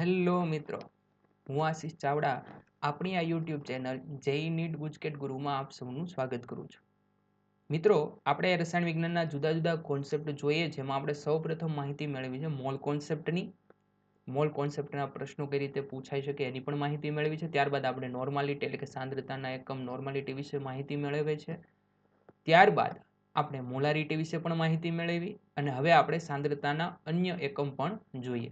Hello મિત્રો, હું આશીષ ચાવડા આપણી આ YouTube channel JEE NEET GUJCET ગુરુમાં આપ સૌનું સ્વાગત કરું છું. મિત્રો, આપણે રસાયણ વિજ્ઞાનના જુદા જુદા કોન્સેપ્ટ જોઈએ, જેમાં આપણે સૌપ્રથમ માહિતી મેળવી છે મોલ કોન્સેપ્ટની. મોલ કોન્સેપ્ટના પ્રશ્નો કઈ રીતે પૂછાઈ શકે એની પણ માહિતી મેળવી છે. ત્યારબાદ આપણે નોર્માલિટી એટલે કે સાંદ્રતાના એકમ નોર્માલિટી વિશે માહિતી મેળવે છે. ત્યારબાદ આપણે મોલારિટી વિશે પણ માહિતી મેળવી અને હવે આપણે સાંદ્રતાના અન્ય એકમ પણ જોઈએ.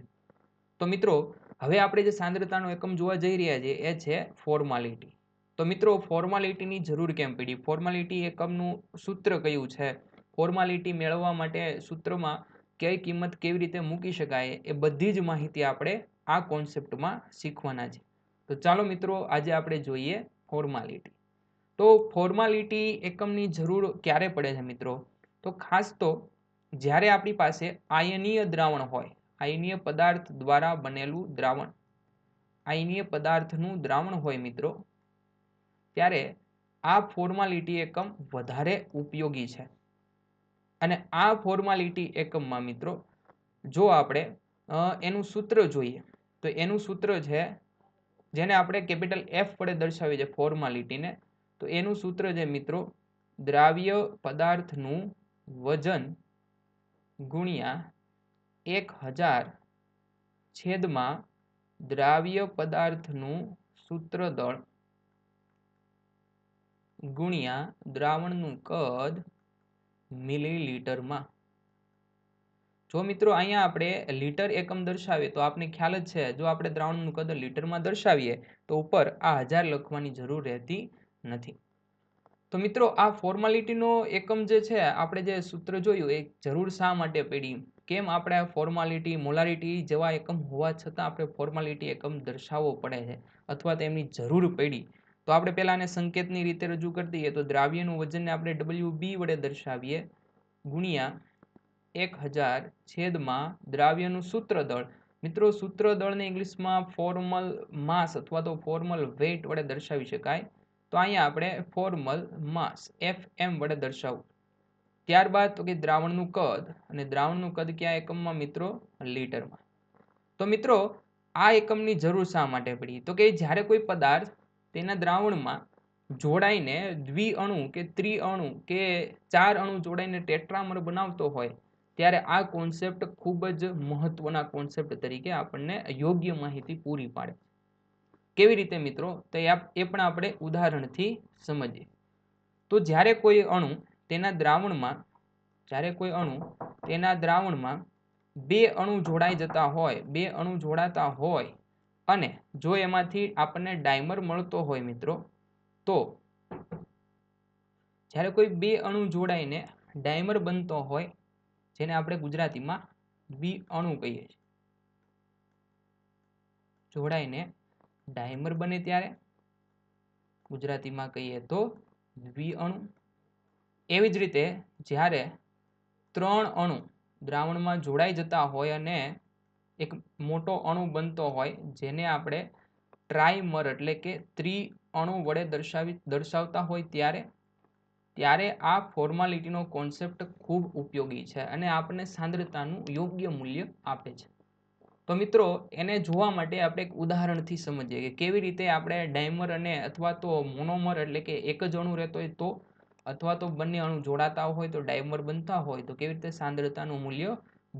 તો મિત્રો, હવે આપણે જે સાંદ્રતાનો એકમ જોવા જઈ રહ્યા છીએ એ છે ફોર્માલિટી. તો મિત્રો, ફોર્માલિટીની જરૂર કેમ પડી? ફોર્માલિટી એકમનું સૂત્ર કયું છે? ફોર્માલિટી મેળવવા માટે સૂત્રમાં કઈ કિંમત કેવી રીતે મૂકી શકાય, એ બધી જ માહિતી આપણે આ કોન્સેપ્ટમાં શીખવાના છે. તો ચાલો મિત્રો, આજે આપણે જોઈએ ફોર્માલિટી. તો ફોર્માલિટી એકમની જરૂર ક્યારે પડે છે મિત્રો? તો ખાસ તો જ્યારે આપણી પાસે આયનીય દ્રાવણ હોય, આયનીય પદાર્થ દ્વારા બનેલું દ્રાવણ, આયનીય પદાર્થનું દ્રાવણ હોય મિત્રો, ત્યારે આ ફોર્માલિટી એકમ વધારે ઉપયોગી છે. અને આ ફોર્માલિટી એકમમાં મિત્રો, જો આપણે એનું સૂત્ર જોઈએ તો એનું સૂત્ર છે, જેને આપણે કેપિટલ એફ વડે દર્શાવીએ છીએ ફોર્માલિટીને. તો એનું સૂત્ર છે મિત્રો, દ્રાવ્ય પદાર્થનું વજન ગુણ્યા 1000 છેદમાં દ્રાવ્ય પદાર્થનું સૂત્રદળ ગુણ્યા દ્રાવણનું કદ મિલીલીટરમાં. જો મિત્રો અહીંયા આપણે લીટર એકમ દર્શાવીએ તો આપણે ખ્યાલ જ છે, જો આપણે દ્રાવણનું કદ લીટરમાં દર્શાવીએ તો ઉપર આ 1000 લખવાની જરૂર રહેતી નથી. તો મિત્રો, આ ફોર્માલિટીનો એકમ જે છે, આપણે જે સૂત્ર જોયું એ જરૂર શા માટે પડી? કેમ આપણે ફોર્માલિટી મોલારિટી જેવા એકમ હોવા છતાં આપણે ફોર્માલિટી એકમ દર્શાવવો પડે છે અથવા તેમની જરૂર પડી? તો આપણે પહેલા આને સંકેતની રીતે રજૂ કરી દઈએ. તો દ્રાવ્યનું વજનને આપણે WB વડે દર્શાવીએ ગુણ્યા 1000 છેદમાં દ્રાવ્યનું સૂત્રદળ. મિત્રો, સૂત્રદળને ઇંગ્લિશમાં ફોર્મલ માસ અથવા તો ફોર્મલ વેઇટ વડે દર્શાવી શકાય. તો અહીંયા આપણે ફોર્મલ માસ FM વડે દર્શાવવું. ત્યારબાદ તો કે દ્રાવણનું કદ, અને દ્રાવણનું કદ કયા એકમમાં મિત્રો? લીટરમાં. તો મિત્રો, આ એકમની જરૂર શા માટે પડી? તો કે જ્યારે કોઈ પદાર્થ તેના દ્રાવણમાં જોડાઈને દ્વિઅણુ કે ત્રિઅણુ કે 4 અણુ જોડાઈને ટેટ્રામર બનાવતો હોય, ત્યારે આ કોન્સેપ્ટ ખૂબ જ મહત્વના કોન્સેપ્ટ તરીકે આપણને યોગ્ય માહિતી પૂરી પાડે. કેવી રીતે મિત્રો? તો એ પણ આપણે ઉદાહરણથી સમજીએ. તો જ્યારે કોઈ અણુ તેના દ્રાવણમાં બે અણુ જોડાઈ જતા હોય, બે અણુ જોડાતા હોય અને જો એમાંથી આપણને ડાયમર મળતો હોય મિત્રો, તો જ્યારે કોઈ બે અણુ જોડાઈને ડાયમર બનતો હોય, જેને આપણે ગુજરાતીમાં દ્વિઅણુ કહીએ છીએ, જોડાઈને ડાયમર બને ત્યારે ગુજરાતીમાં કહીએ તો દ્વિઅણુ. એવી જ રીતે જ્યારે 3 અણુ દ્રાવણમાં જોડાઈ જતા હોય અને એક મોટો અણુ બનતો હોય, જેને આપણે ટ્રાઇમર એટલે કે ત્રિઅણુ વડે દર્શાવતા હોય, ત્યારે આ ફોર્માલિટીનો કોન્સેપ્ટ ખૂબ ઉપયોગી છે અને આપણને સાંદ્રતાનું યોગ્ય મૂલ્ય આપે છે. તો મિત્રો, એને જોવા માટે આપણે એક ઉદાહરણથી સમજીએ કે કેવી રીતે આપણે ડાયમર અને અથવા તો મોનોમર એટલે કે એક જ અણુ રહેતો હોય તો, અથવા તો બંને અણુ જોડાતા હોય તો ડાયમર બનતા હોય તો કેવી રીતે સાંદ્રતાનું મૂલ્ય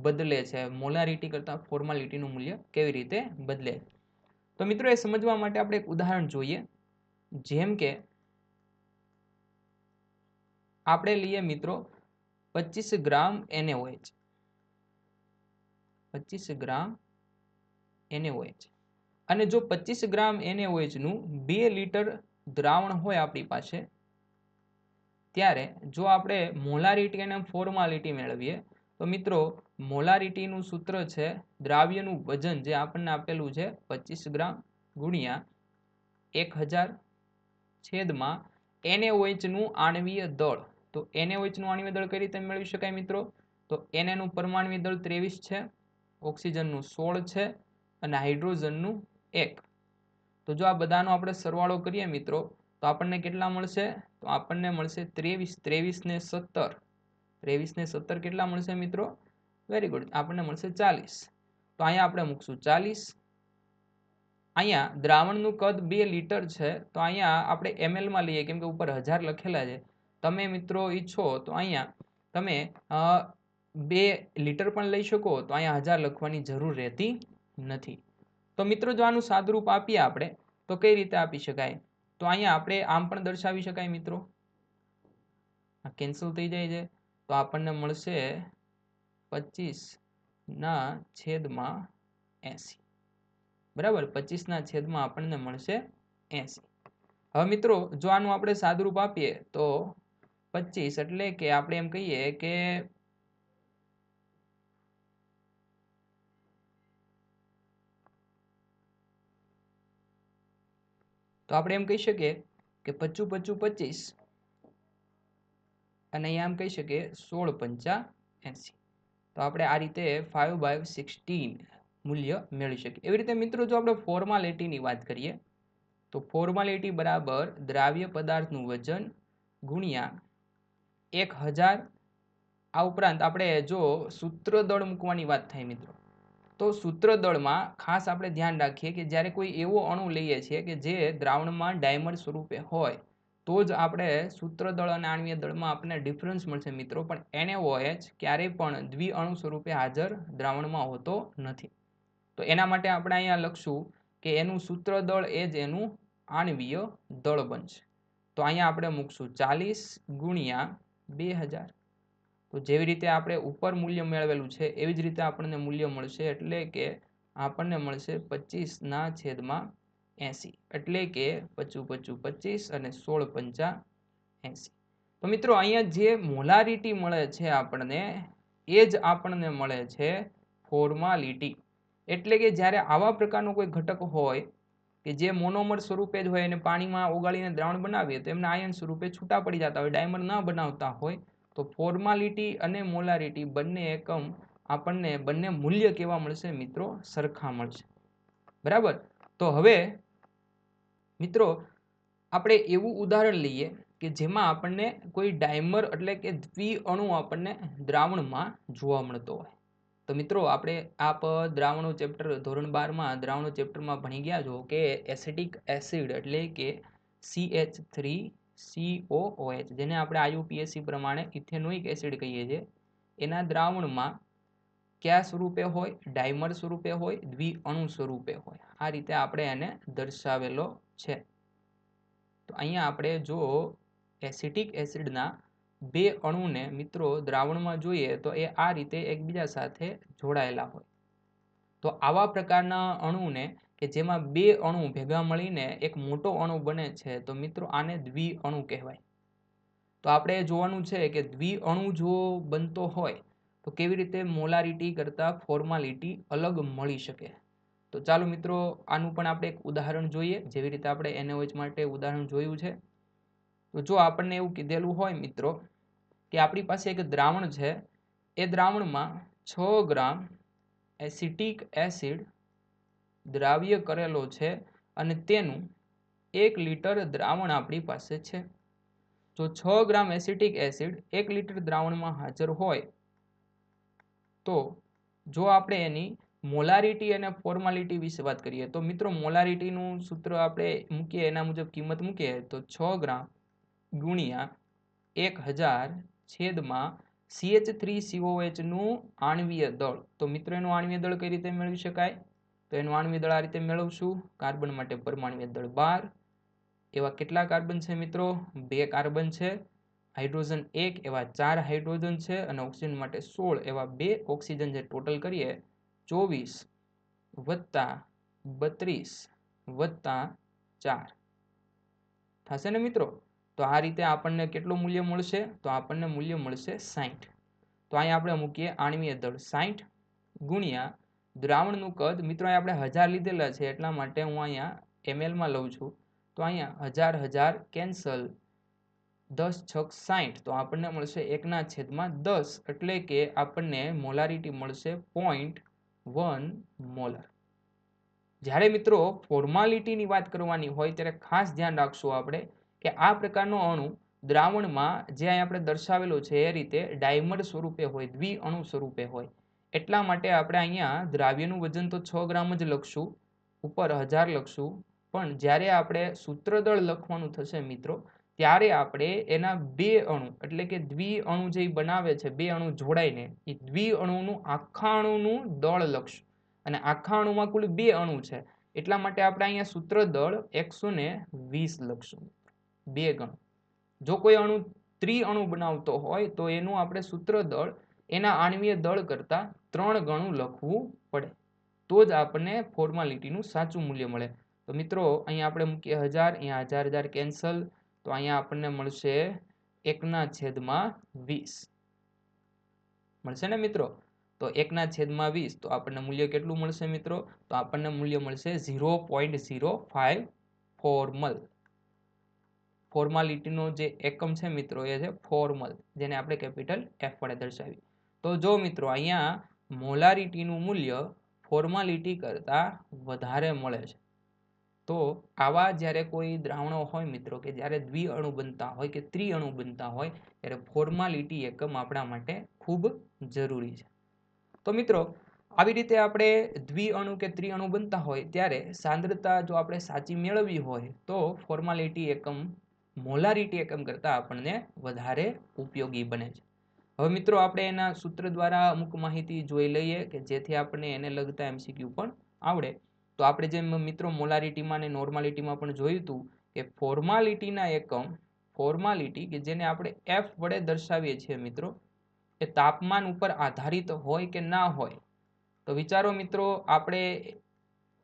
બદલે છે, મોલારિટી કરતાં ફોર્માલિટીનું મૂલ્ય કેવી રીતે બદલે. તો મિત્રો, એ સમજવા માટે આપણે એક ઉદાહરણ જોઈએ. જેમ કે આપણે લઈએ મિત્રો 25 ગ્રામ NaOH, 25 ગ્રામ NaOH. અને જો 25 ગ્રામ NaOH નું 2 લીટર દ્રાવણ હોય આપણી પાસે, ત્યારે જો આપણે મોલારિટી અને ફોર્માલિટી મેળવીએ તો મિત્રો, મોલારિટીનું સૂત્ર છે દ્રાવ્યનું વજન, જે આપણને આપેલું છે 25 ગ્રામ ગુણ્યા 1000 છેદમાં NaOH નું આણ્વીય દળ. તો NaOH નું આણ્વીય દળ કઈ રીતે મેળવી શકાય મિત્રો? તો Na નું પરમાણ્વીય દળ 23 છે, ઓક્સિજનનું 16 છે અને હાઇડ્રોજનનું 1. તો જો આ બધાનો આપણે સરવાળો કરીએ મિત્રો, તો આપણને કેટલા મળશે? તો આપણને મળશે 23. 23 ને 17, 23 ને 17 કેટલા મળશે મિત્રો? વેરી ગુડ, આપણને મળશે 40. તો અહીંયા આપણે મૂકશું 40 અહીંયા દ્રાવણનું કદ 2 લિટર છે, તો અહીંયા આપણે ml માં લઈએ કેમ કે ઉપર 1000 લખેલા છે. તમે મિત્રો ઈચ્છો તો અહીંયા તમે 2 લિટર પણ લઈ શકો, તો અહીંયા 1000 લખવાની જરૂર રહેતી નથી. તો મિત્રો જો આનું સાદુરૂપ આપીએ આપણે તો કઈ રીતે આપી શકાય? તો અહીંયા આપણે આમ પણ દર્શાવી શકાય મિત્રો, આ કેન્સલ થઈ જાય છે, તો આપણને મળશે 25/80. બરાબર, 25/80 આપણને મળશે 80. હવે મિત્રો જો આનું આપણે સાદુરૂપ આપીએ તો 25 એટલે કે આપણે એમ કહીએ કે તો આપણે એમ કહી શકીએ કે 25 × 25 અને અહીંયા આમ કહી શકીએ 16/80. તો આપણે આ રીતે 5/16 મૂલ્ય મેળવી શકીએ. એવી રીતે મિત્રો જો આપણે ફોર્માલિટીની વાત કરીએ તો ફોર્માલિટી બરાબર દ્રાવ્ય પદાર્થનું વજન ગુણ્યા 1000. આ ઉપરાંત આપણે જો સૂત્ર દળ મૂકવાની વાત થાય મિત્રો, તો સૂત્ર દળમાં ખાસ આપણે ધ્યાન રાખીએ કે જ્યારે કોઈ એવો અણુ લઈએ છીએ કે જે દ્રાવણમાં ડાયમર સ્વરૂપે હોય તો જ આપણે સૂત્ર દળ અને આણ્વીય દળમાં આપણને ડિફરન્સ મળશે મિત્રો. પણ NaOH ક્યારેય પણ દ્વિઅણુ સ્વરૂપે હાજર દ્રાવણમાં હોતો નથી. તો એના માટે આપણે અહીંયા લખશું કે એનું સૂત્ર દળ એ જ એનું આણ્વીય દળ બનશે. તો અહીંયા આપણે મૂકશું 40 × 2000. તો જેવી રીતે આપણે ઉપર મૂલ્ય મેળવેલું છે એવી જ રીતે આપણને મૂલ્ય મળશે, એટલે કે આપણને મળશે 25/80 એટલે કે 25 × 25 અને 16/80. તો મિત્રો અહીંયા જે મોલારિટી મળે છે આપણને એ જ આપણને મળે છે ફોર્માલિટી. એટલે કે જ્યારે આવા પ્રકારનો કોઈ ઘટક હોય કે જે મોનોમર સ્વરૂપે જ હોય અને પાણીમાં ઓગાળીને દ્રાવણ બનાવીએ તો એમના આયન સ્વરૂપે છૂટા પડી જતા હોય, ડાયમર ન બનાવતા હોય, તો ફોર્માલિટી અને મોલારિટી બંને એકમ આપણને બંને મૂલ્ય કેવા મળશે મિત્રો? સરખા મળશે. બરાબર. તો હવે મિત્રો આપણે એવું ઉદાહરણ લઈએ કે જેમાં આપણને કોઈ ડાયમર એટલે કે દ્વિઅણુ આપણને દ્રાવણમાં જોવા મળતો હોય. તો મિત્રો આપણે આપ દ્રાવણો ચેપ્ટર ધોરણ 12માં દ્રાવણો ચેપ્ટરમાં ભણી ગયા છો કે એસિટિક એસિડ એટલે કે CH3COOH જેને આપણે IUPAC પ્રમાણે ઇથેનોઇક એસિડ કહીએ છીએ, એના દ્રાવણમાં કયા સ્વરૂપે હોય? ડાયમર સ્વરૂપે હોય, દ્વિઅણુ સ્વરૂપે હોય. આ રીતે આપણે એને દર્શાવેલો છે. તો અહીંયા આપણે જો એસિટિક એસિડના 2 અણુને મિત્રો દ્રાવણમાં જોઈએ તો એ આ રીતે એકબીજા સાથે જોડાયેલા હોય. તો આવા પ્રકારના અણુને કે જેમાં 2 અણુ ભેગા મળીને એક મોટો અણુ બને છે તો મિત્રો આને દ્વિઅણુ કહેવાય. તો આપણે જોવાનું છે કે દ્વિઅણુ જો બનતો હોય તો કેવી રીતે મોલારિટી કરતાં ફોર્માલિટી અલગ મળી શકે. તો ચાલો મિત્રો આનું પણ આપણે એક ઉદાહરણ જોઈએ, જેવી રીતે આપણે NaOH માટે ઉદાહરણ જોયું છે. તો જો આપણને એવું કીધેલું હોય મિત્રો કે આપણી પાસે એક દ્રાવણ છે, એ દ્રાવણમાં 6 ગ્રામ એસિટિક એસિડ દ્રાવ્ય કરેલો છે અને તેનું 1 લિટર દ્રાવણ આપણી પાસે છે. જો 6 ગ્રામ એસિટિક એસિડ 1 લિટર દ્રાવણમાં હાજર હોય તો જો આપણે એની મોલારિટી અને ફોર્માલિટી વિશે વાત કરીએ તો મિત્રો મોલારિટીનું સૂત્ર આપણે મૂકીએ એના મુજબ કિંમત મૂકીએ તો 6 ગ્રામ ગુણ્યા 1000 છેદમાં CH3COH નું આણ્વીય દળ. તો મિત્રો એનું આણ્વીય દળ કઈ રીતે મેળવી શકાય? તો એનું આણ્વીય દળ આ રીતે મેળવશું. કાર્બન માટે પરમાણ્વીય દળ 12. એવા કેટલા કાર્બન છે મિત્રો? 2 કાર્બન છે. હાઇડ્રોજન 1 એવા 4 હાઇડ્રોજન છે અને ઓક્સિજન માટે 16 એવા 2 ઓક્સિજન છે. ટોટલ કરીએ 24 + 32 + 4 થશે ને મિત્રો? તો આ રીતે આપણને કેટલું મૂલ્ય મળશે? તો આપણને મૂલ્ય મળશે 60. તો અહીંયા આપણે મૂકીએ આણ્વીય દળ 60 ગુણ્યા દ્રાવણનું કદ. મિત્રો અહીંયા આપણે 1000 લીધેલા છે એટલા માટે હું અહીંયા ml માં લઉં છું. તો અહીંયા 1000 કેન્સલ, 10 × 6 = 60. તો આપણને મળશે 1/10 એટલે કે આપણને મોલારિટી મળશે 0.1 મોલર. જ્યારે મિત્રો ફોર્માલિટીની વાત કરવાની હોય ત્યારે ખાસ ધ્યાન રાખશું આપણે કે આ પ્રકારનો અણુ દ્રાવણમાં જે અહીં આપણે દર્શાવેલો છે એ રીતે ડાયમર સ્વરૂપે હોય, દ્વિઅણુ સ્વરૂપે હોય. એટલા માટે આપણે અહીંયા દ્રાવ્યનું વજન તો 6 ગ્રામ જ લખશું ઉપર 1000 લખશું, પણ જ્યારે આપણે સૂત્રદળ લખવાનું થશે મિત્રો, ત્યારે આપણે એના બે અણુ એટલે કે દ્વિઅણુ જે બનાવે છે, બે અણુ જોડાઈને એ દ્વિઅણુનું આખા અણુનું દળ લખશું. અને આખા અણુમાં કુલ બે અણુ છે, એટલા માટે આપણે અહીંયા સૂત્રદળ 120 લખશું, બે ગણું. જો કોઈ અણુ ત્રિઅણુ બનાવતો હોય તો એનું આપણે સૂત્રદળ એના આણ્વીય દળ કરતા 3 ગણું લખવું પડે, તો જ આપણને ફોર્માલિટીનું સાચું મૂલ્ય મળે. તો મિત્રો અહીંયા આપણે મૂકીએ 1000, અહીંયા 1000 કેન્સલ, તો અહીંયા આપણને મળશે 1/20 મળશે ને મિત્રો. તો 1/20 તો આપણને મૂલ્ય કેટલું મળશે મિત્રો? તો આપણને મૂલ્ય મળશે 0.05 ફોર્મલ. ફોર્માલિટીનો જે એકમ છે મિત્રો એ છે ફોર્મલ, જેને આપણે કેપિટલ F વડે દર્શાવીએ. તો જો મિત્રો અહીંયા મોલારિટીનું મૂલ્ય ફોર્માલિટી કરતાં વધારે મળે છે, તો આવા જ્યારે કોઈ દ્રાવણો હોય મિત્રો કે જ્યારે દ્વિઅણુ બનતા હોય કે ત્રિઅણુ બનતા હોય, ત્યારે ફોર્માલિટી એકમ આપણા માટે ખૂબ જરૂરી છે. તો મિત્રો આવી રીતે આપણે દ્વિઅણુ કે ત્રિઅણુ બનતા હોય ત્યારે સાંદ્રતા જો આપણે સાચી મેળવવી હોય તો ફોર્માલિટી એકમ મોલારિટી એકમ કરતાં આપણને વધારે ઉપયોગી બને છે. હવે મિત્રો આપણે એના સૂત્ર દ્વારા અમુક માહિતી જોઈ લઈએ કે જેથી આપણને એને લગતા MCQ પણ આવડે. તો આપણે જેમ મિત્રો મોલારિટીમાં અને નોર્માલિટીમાં પણ જોયું હતું કે ફોર્માલિટીના એકમ, ફોર્માલિટી કે જેને આપણે F વડે દર્શાવીએ છીએ મિત્રો, એ તાપમાન ઉપર આધારિત હોય કે ના હોય. તો વિચારો મિત્રો, આપણે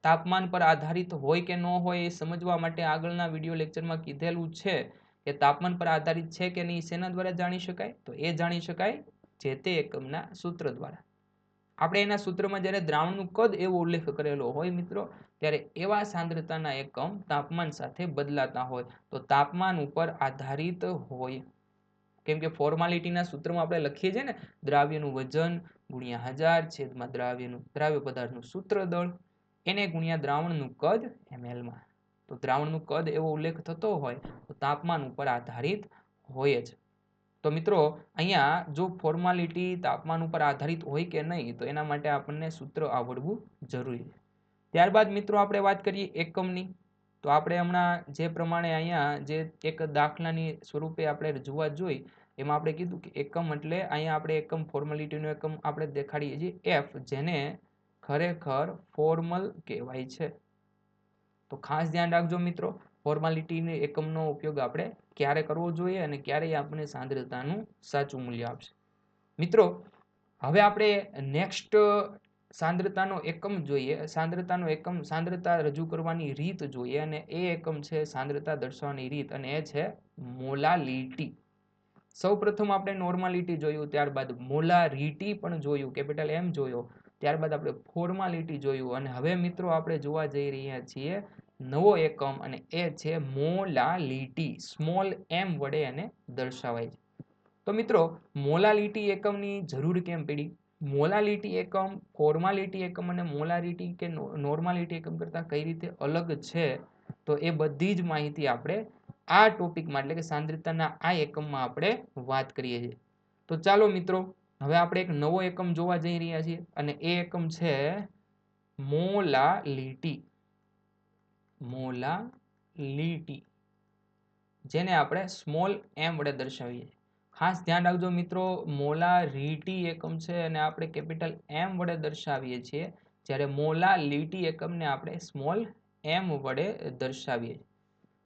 તાપમાન પર આધારિત હોય કે ન હોય એ સમજવા માટે આગળના વિડીયો લેક્ચરમાં કીધેલું છે કે તાપમાન પર આધારિત છે કે નહીં, શેના દ્વારા જાણી શકાય? તો એ જાણી શકાય જે તે એકમના સૂત્ર દ્વારા. આપણે એના સૂત્રમાં જ્યારે દ્રાવણનું કદ એવો ઉલ્લેખ કરેલો હોય મિત્રો, ત્યારે એવા સાંદ્રતાના એકમ તાપમાન સાથે બદલાતા હોય, તો તાપમાન ઉપર આધારિત હોય. કેમ કે ફોર્માલિટીના સૂત્રમાં આપણે લખીએ છીએ ને, દ્રાવ્યનું વજન ગુણ્યા 1000 છેદમાં દ્રાવ્ય પદાર્થનું સૂત્રદળ એને ગુણ્યા દ્રાવણનું કદ ml માં. તો દ્રાવણનું કદ એવો ઉલ્લેખ થતો હોય તો તાપમાન ઉપર આધારિત હોય જ. તો મિત્રો અહીંયા જો ફોર્માલિટી તાપમાન ઉપર આધારિત હોય કે નહીં, તો એના માટે આપણને સૂત્ર આવડવું જરૂરી છે. ત્યારબાદ મિત્રો આપણે વાત કરીએ એકમની. તો આપણે હમણાં જે પ્રમાણે અહીંયા જે એક દાખલાની સ્વરૂપે આપણે રજૂઆત જોઈ, એમાં આપણે કીધું કે એકમ એટલે અહીંયા આપણે એકમ ફોર્માલિટીનો એકમ આપણે દેખાડીએ છીએ F, જેને ખરેખર ફોર્મલ કહેવાય છે. તો ખાસ ધ્યાન રાખજો મિત્રો, ફોર્માલિટીની એકમનો ઉપયોગ આપણે ક્યારે કરવો જોઈએ અને ક્યારે આપણને સાંદ્રતાનું સાચું મૂલ્ય આપશે. મિત્રો હવે આપણે નેક્સ્ટ સાંદ્રતાનો એકમ જોઈએ. સાંદ્રતાનો એકમ, સાંદ્રતા રજૂ કરવાની રીત જોઈએ, અને એ એકમ છે સાંદ્રતા દર્શાવવાની રીત, અને એ છે મોલાલિટી. સૌપ્રથમ આપણે નોર્માલિટી જોયું, ત્યારબાદ મોલારિટી પણ જોયું, કેપિટલ M જોયો, ત્યારબાદ આપણે ફોર્માલિટી જોયું, અને હવે મિત્રો આપણે જોવા જઈ રહ્યા છીએ નવો એકમ, અને એ છે મોલાલિટી. સ્મોલ m વડે એને દર્શાવાય છે. તો મિત્રો મોલાલિટી એકમની જરૂર કેમ પડી? મોલાલિટી એકમ ફોર્માલિટી એકમ અને મોલારિટી કે નોર્માલિટી એકમ કરતાં કઈ રીતે અલગ છે, તો એ બધી જ માહિતી આપણે આ ટોપિકમાં એટલે કે સાંદ્રતાના આ એકમમાં આપણે વાત કરીએ છીએ. તો ચાલો મિત્રો હવે આપણે એક નવો એકમ જોવા જઈ રહ્યા છીએ, અને એ એકમ છે મોલાલિટી. મોલાલિટી જેને આપણે સ્મોલ m વડે દર્શાવીએ. ખાસ ધ્યાન રાખજો મિત્રો, મોલારિટી એકમ છે અને આપણે કેપિટલ M વડે દર્શાવીએ છીએ, જ્યારે મોલાલિટી એકમને આપણે સ્મોલ m વડે દર્શાવીએ.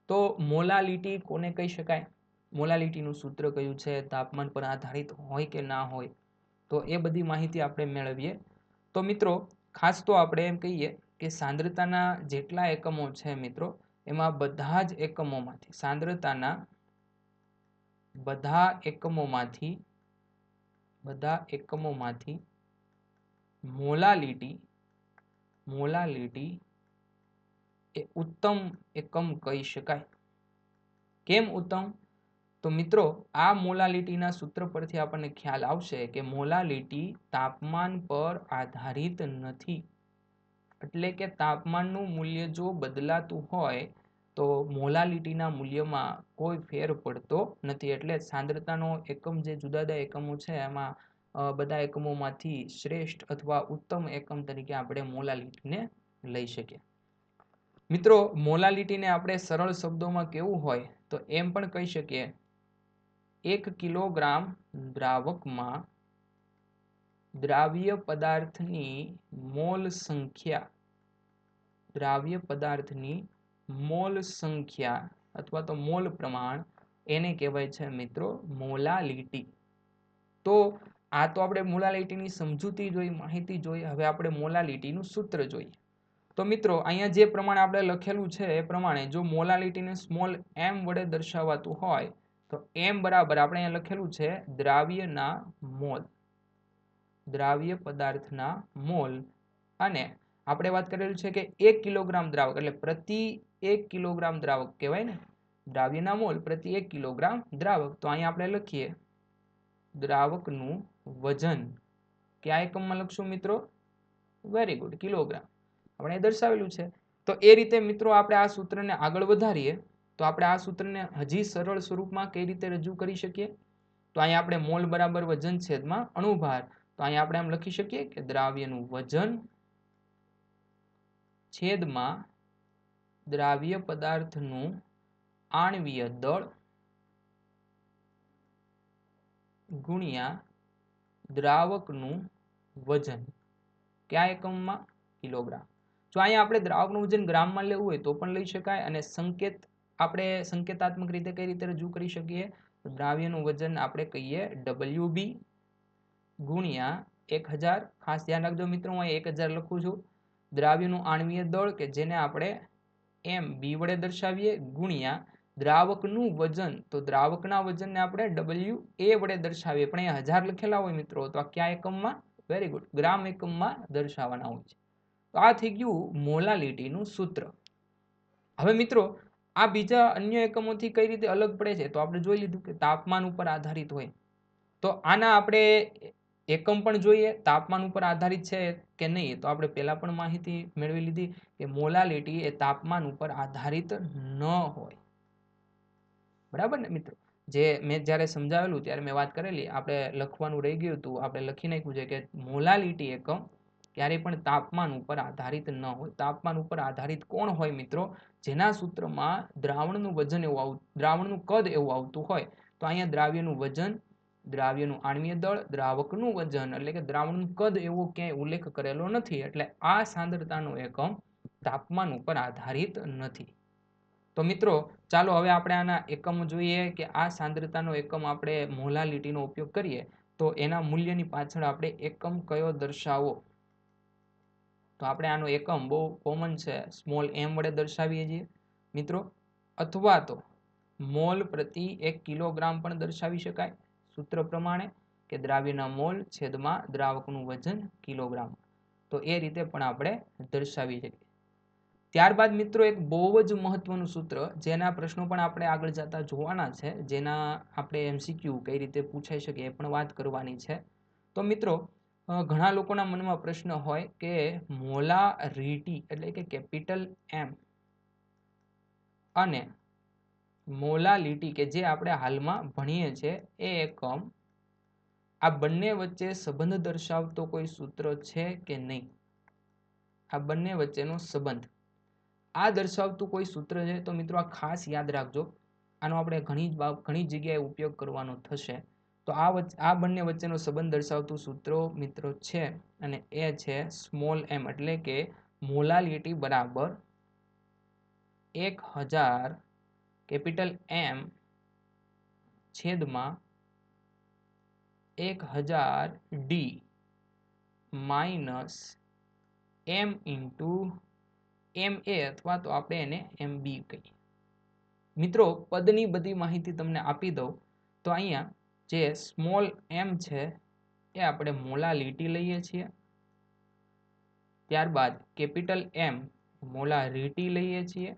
તો મોલાલિટી કોને કહી શકાય? મોલાલિટીનું સૂત્ર કયું છે? તાપમાન પર આધારિત હોય કે ના હોય? તો એ બધી માહિતી આપણે મેળવીએ. તો મિત્રો ખાસ તો આપણે એમ કહીએ કે સાંદ્રતાના જેટલા એકમો છે મિત્રો, એમાં બધા જ એકમોમાંથી સાંદ્રતાના બધા એકમોમાંથી મોલાલિટી એ ઉત્તમ એકમ કહી શકાય. કેમ ઉત્તમ? તો મિત્રો આ મોલાલિટીના સૂત્ર પરથી આપણને ખ્યાલ આવશે કે મોલાલિટી તાપમાન પર આધારિત નથી. એટલે કે તાપમાનનું મૂલ્ય જો બદલાતું હોય તો મોલાલિટીના મૂલ્યમાં કોઈ ફેર પડતો નથી. એટલે સાંદ્રતાનો એકમ જે જુદા જુદા એકમો છે, એમાં બધા એકમોમાંથી શ્રેષ્ઠ અથવા ઉત્તમ એકમ તરીકે આપણે મોલાલિટીને લઈ શકીએ. મિત્રો મોલાલિટીને આપણે સરળ શબ્દોમાં કેવું હોય તો એમ પણ કહી શકીએ 1 કિલોગ્રામ દ્રાવકમાં દ્રાવ્ય પદાર્થની મોલ સંખ્યા અથવા તો મોલ પ્રમાણ એને કહેવાય છે મિત્રો મોલાલિટી. તો આ તો આપણે મોલાલિટીની સમજૂતી જોઈ, માહિતી જોઈ. હવે આપણે મોલાલિટીનું સૂત્ર જોઈએ. તો મિત્રો અહીંયા જે પ્રમાણે આપણે લખેલું છે એ પ્રમાણે જો મોલાલિટીને સ્મોલ m વડે દર્શાવાતું હોય તો m બરાબર આપણે અહીંયા લખેલું છે દ્રાવ્યના મોલ, દ્રાવ્ય પદાર્થના મોલ, અને આપણે વાત કરેલું છે કે 1 કિલોગ્રામ દ્રાવક એટલે પ્રતિ 1 કિલોગ્રામ દ્રાવક કહેવાય ને, દ્રાવ્યના મોલ પ્રતિ 1 કિલોગ્રામ દ્રાવક. તો અહીંયા આપણે લખીએ દ્રાવકનું વજન. કયા એકમમાં લખશું મિત્રો? Very good, kilogram. આપણે દર્શાવેલું છે. તો એ રીતે મિત્રો આપણે આ સૂત્રને આગળ વધારીએ તો આપણે આ સૂત્રને હજી સરળ સ્વરૂપમાં કઈ રીતે રજૂ કરી શકીએ? તો અહીંયા આપણે મોલ બરાબર વજન છેદમાં અણુભાર. તો અહીંયા આપણે એમ લખી શકીએ કે દ્રાવ્યનું વજન છેદમાં દ્રાવ્ય પદાર્થનું આણ્વીય દળ ગુણ્યા દ્રાવકનું વજન. કયા એકમમાં? કિલોગ્રામ. જો અહીંયા આપણે દ્રાવકનું વજન ગ્રામમાં લેવું હોય તો પણ લઈ શકાય, અને સંકેત આપણે સંકેતાત્મક રીતે કઈ રીતે રજૂ કરી શકીએ? દ્રાવ્યનું વજન આપણે કહીએ WB ગુણ્યા 1000. ખાસ ધ્યાન રાખજો મિત્રો, હું 1000 લખું છું. દ્રાવ્યનું આણ્વીય દળ કે જેને આપણે MB વડે દર્શાવીએ ગુણ્યા દ્રાવકનું વજન, તો દ્રાવકના વજનને આપણે WA વડે દર્શાવીએ. પણ અહીંયા 1000 લખેલા હોય મિત્રો તો આ કયા એકમમાં? વેરી ગુડ, ગ્રામ એકમમાં દર્શાવવાના હોય છે. તો આ થઈ ગયું મોલાલિટીનું સૂત્ર. હવે મિત્રો આ બીજા અન્ય એકમોથી કઈ રીતે અલગ પડે છે? તો આપણે જોઈ લીધું કે તાપમાન ઉપર આધારિત હોય. તો આના આપણે એકમ પણ જોઈએ, તાપમાન ઉપર આધારિત છે કે નહીં. તો આપણે પહેલા પણ માહિતી મેળવી લીધી કે મોલાલિટી એ તાપમાન ઉપર આધારિત ન હોય. બરાબર ને મિત્રો? જે મેં જ્યારે સમજાવેલું ત્યારે મેં વાત કરેલી, આપણે લખવાનું રહી ગયું હતું, આપણે લખી નાખ્યું છે કે મોલાલિટી એકમ ક્યારેય પણ તાપમાન ઉપર આધારિત ન હોય. તાપમાન ઉપર આધારિત કોણ હોય મિત્રો? જેના સૂત્રમાં દ્રાવણનું વજન એવું દ્રાવણનું કદ એવું આવતું હોય. તો અહીંયા દ્રાવ્યનું વજન, દ્રાવ્યનું આણ્વીય દળ, દ્રાવકનું વજન એટલે કે દ્રાવણનું કદ એવો ક્યાંય ઉલ્લેખ કરેલો નથી. એટલે આ સાંદ્રતાનો એકમ તાપમાન ઉપર આધારિત નથી. તો મિત્રો ચાલો હવે આપણે આના એકમ જોઈએ કે આ સાંદ્રતાનો એકમ આપણે મોલાલિટીનો ઉપયોગ કરીએ તો એના મૂલ્યની પાછળ આપણે એકમ કયો દર્શાવો? તો આપણે આનો એકમ બહુ કોમન છે, સ્મોલ m વડે દર્શાવીએ છીએ મિત્રો, અથવા તો મોલ પ્રતિ 1 કિલોગ્રામ પણ દર્શાવી શકાય સૂત્ર પ્રમાણે કે દ્રાવ્યના મોલ છેદમાં દ્રાવકનું વજન કિલોગ્રામ. તો એ રીતે પણ આપણે દર્શાવી શકીએ. ત્યારબાદ મિત્રો એક બહુ જ મહત્વનું સૂત્ર, જેના પ્રશ્નો પણ આપણે આગળ જતા જોવાના છે, જેના આપણે MCQ કઈ રીતે પૂછાઈ શકે એ પણ વાત કરવાની છે. તો મિત્રો ઘણા લોકોના મનમાં પ્રશ્ન હોય કે મોલારિટી એટલે કે કેપિટલ M અને મોલાલિટી કે જે આપણે હાલમાં ભણીએ છીએ એ એકમ, આ બંને વચ્ચે સંબંધ દર્શાવતો કોઈ સૂત્ર છે કે નહીં? આ બંને વચ્ચેનો સંબંધ આ દર્શાવતું કોઈ સૂત્ર છે? તો મિત્રો આ ખાસ યાદ રાખજો, આનો આપણે ઘણી જગ્યાએ ઉપયોગ કરવાનો થશે. તો આ બંને વચ્ચેનો સંબંધ દર્શાવતું સૂત્રો મિત્રો છે, અને એ છે સ્મોલ m એટલે કે મોલાલિટી બરાબર 1000 કેપિટલ M છેદમાં 1000 D minus m into MA અથવા તો આપણે એને MB કહીએ. મિત્રો પદની બધી માહિતી તમને આપી દઉં તો અહીંયા જે સ્મોલ m છે એ આપણે મોલાલિટી લઈએ છીએ, ત્યારબાદ કેપિટલ M મોલારિટી લઈએ છીએ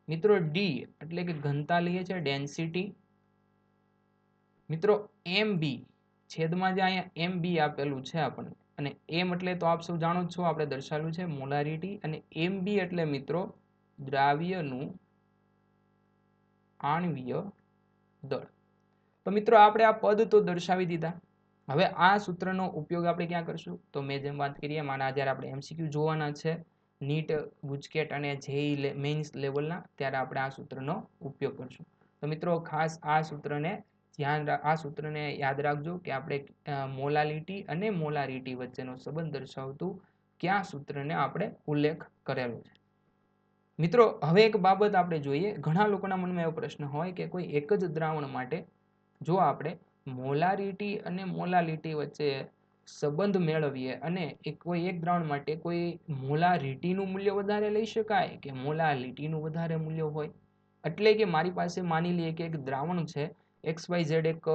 મિત્રો, D એટલે કે ઘનતા લઈએ છીએ, ડેન્સિટી. મિત્રો MB છેદમાં જે અહીંયા MB આપેલું છે આપણને, અને M એટલે તો આપ સૌ જાણો છો, આપણે દર્શાવેલું છે મોલારિટી, અને MB એટલે મિત્રો દ્રાવ્યનું આણ્વીય દળ. તો મિત્રો આપણે આ પદ તો દર્શાવી દીધા. હવે આ સૂત્રનો ઉપયોગ આપણે ક્યાં કરશું? તો મેં જેમ વાત કરી એમ આના આધારે આપણે MCQ જોવાના છે. નીટ ગુજકેટ અને જેઈ મેઇન્સ લેવલના, ત્યારે આપણે આ સૂત્રનો ઉપયોગ કરશું. તો મિત્રો ખાસ આ સૂત્રને આ સૂત્રને યાદ રાખજો કે આપણે મોલાલિટી અને મોલારિટી વચ્ચેનો સંબંધ દર્શાવતું કયા સૂત્રને આપણે ઉલ્લેખ કરેલો છે. મિત્રો હવે એક બાબત આપણે જોઈએ. ઘણા લોકોના મનમાં એવો પ્રશ્ન હોય કે કોઈ એક જ દ્રાવણ માટે જો આપણે મોલારિટી અને મોલાલિટી વચ્ચે સંબંધ મેળવીએ અને કોઈ એક દ્રાવણ માટે કોઈ મોલારિટીનું મૂલ્ય વધારે લઈ શકાય કે મોલાલિટીનું વધારે મૂલ્ય હોય. એટલે કે મારી પાસે માની લઈએ કે એક દ્રાવણ છે XYZ, એક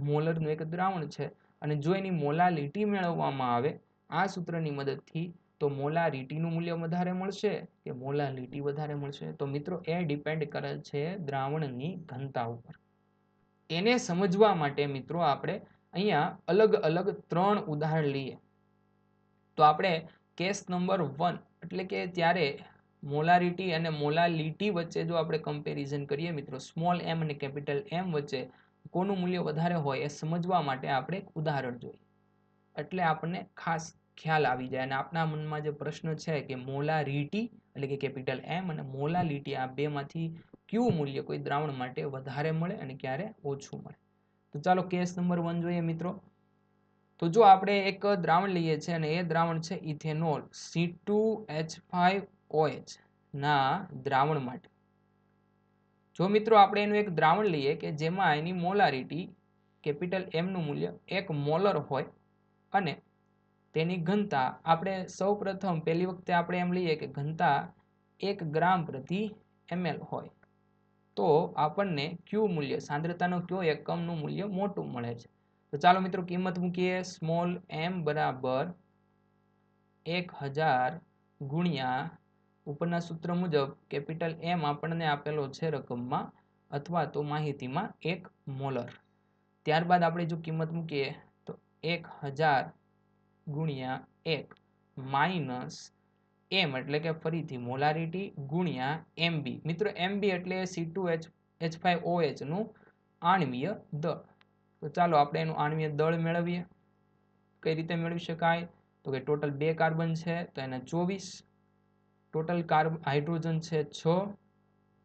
મોલરનું એક દ્રાવણ છે, અને જો એની મોલાલિટી મેળવવામાં આવે આ સૂત્રની મદદથી, તો મોલારિટીનું મૂલ્ય વધારે મળશે કે મોલાલિટી વધારે મળશે. તો મિત્રો એ ડિપેન્ડ કરે છે દ્રાવણની ઘનતા ઉપર. એને સમજવા માટે મિત્રો આપણે અહીંયા અલગ અલગ 3 ઉદાહરણ લઈએ. તો આપણે કેસ નંબર 1 એટલે કે ત્યારે મોલારિટી અને મોલાલિટી વચ્ચે જો આપણે કમ્પેરિઝન કરીએ મિત્રો, સ્મોલ m અને કેપિટલ M વચ્ચે કોનું મૂલ્ય વધારે હોય એ સમજવા માટે આપણે એક ઉદાહરણ જોઈએ. એટલે આપણને ખાસ ખ્યાલ આવી જાય અને આપણા મનમાં જે પ્રશ્ન છે કે મોલારિટી એટલે કે કેપિટલ M અને મોલાલિટી, આ બેમાંથી કયું મૂલ્ય કોઈ દ્રાવણ માટે વધારે મળે અને ક્યારે ઓછું મળે. તો ચાલો કેસ નંબર 1 જોઈએ મિત્રો. તો જો આપણે એક દ્રાવણ લઈએ છીએ અને એ દ્રાવણ છે ઇથેનોલ C2H5OH ના દ્રાવણ માટે. જો મિત્રો આપણે એનું એક દ્રાવણ લઈએ કે જેમાં એની મોલારિટી કેપિટલ M નું મૂલ્ય 1 મોલર હોય અને તેની ઘનતા આપણે સૌપ્રથમ પહેલી વખતે આપણે એમ લઈએ કે ઘનતા 1 ગ્રામ પ્રતિ ml હોય, તો આપણને કયું મૂલ્ય, સાંદ્રતાનો કયો એકમનું મૂલ્ય મોટું મળે છે. તો ચાલો મિત્રો કિંમત મૂકીએ. સ્મોલ m બરાબર 1000 ગુણ્યા ઉપરના સૂત્ર મુજબ કેપિટલ M આપણને આપેલો છે રકમમાં અથવા તો માહિતીમાં 1 મોલર. ત્યારબાદ આપણે જો કિંમત મૂકીએ તો 1000 ગુણ્યા 1 માઇનસ m એટલે કે ફરીથી મોલારિટી ગુણ્યા MB. મિત્રો MB એટલે C2H5OH નું આણ્વીય દળ. તો ચાલો આપણે એનું આણ્વીય દળ મેળવીએ. કઈ રીતે મેળવી શકાય? તો કે ટોટલ 2 કાર્બન છે તો એના 24, ટોટલ હાઇડ્રોજન છે 6,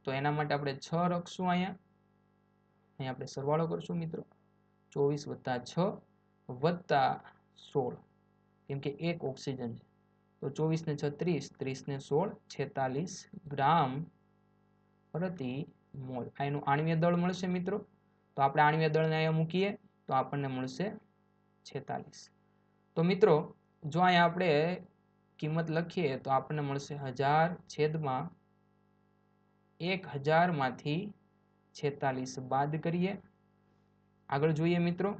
તો એના માટે આપણે 6 રાખશું. અહીંયા આપણે સરવાળો કરશું મિત્રો. 24 + 6 + 16, કેમ કે 1 ઓક્સિજન છે. તો 24 ને 6 30, 30 ને 16 46 ગ્રામ પ્રતિ મોલ. આ એનું આણ્વીય દળ મળશે મિત્રો. તો આપણે આણ્વીય દળને અહીંયા મૂકીએ તો આપણને મળશે 46. તો મિત્રો જો અહીંયા આપણે કિંમત લખીએ તો આપણને મળશે 1000 છેદમાં 1000 માંથી 46 બાદ કરીએ. આગળ જોઈએ મિત્રો.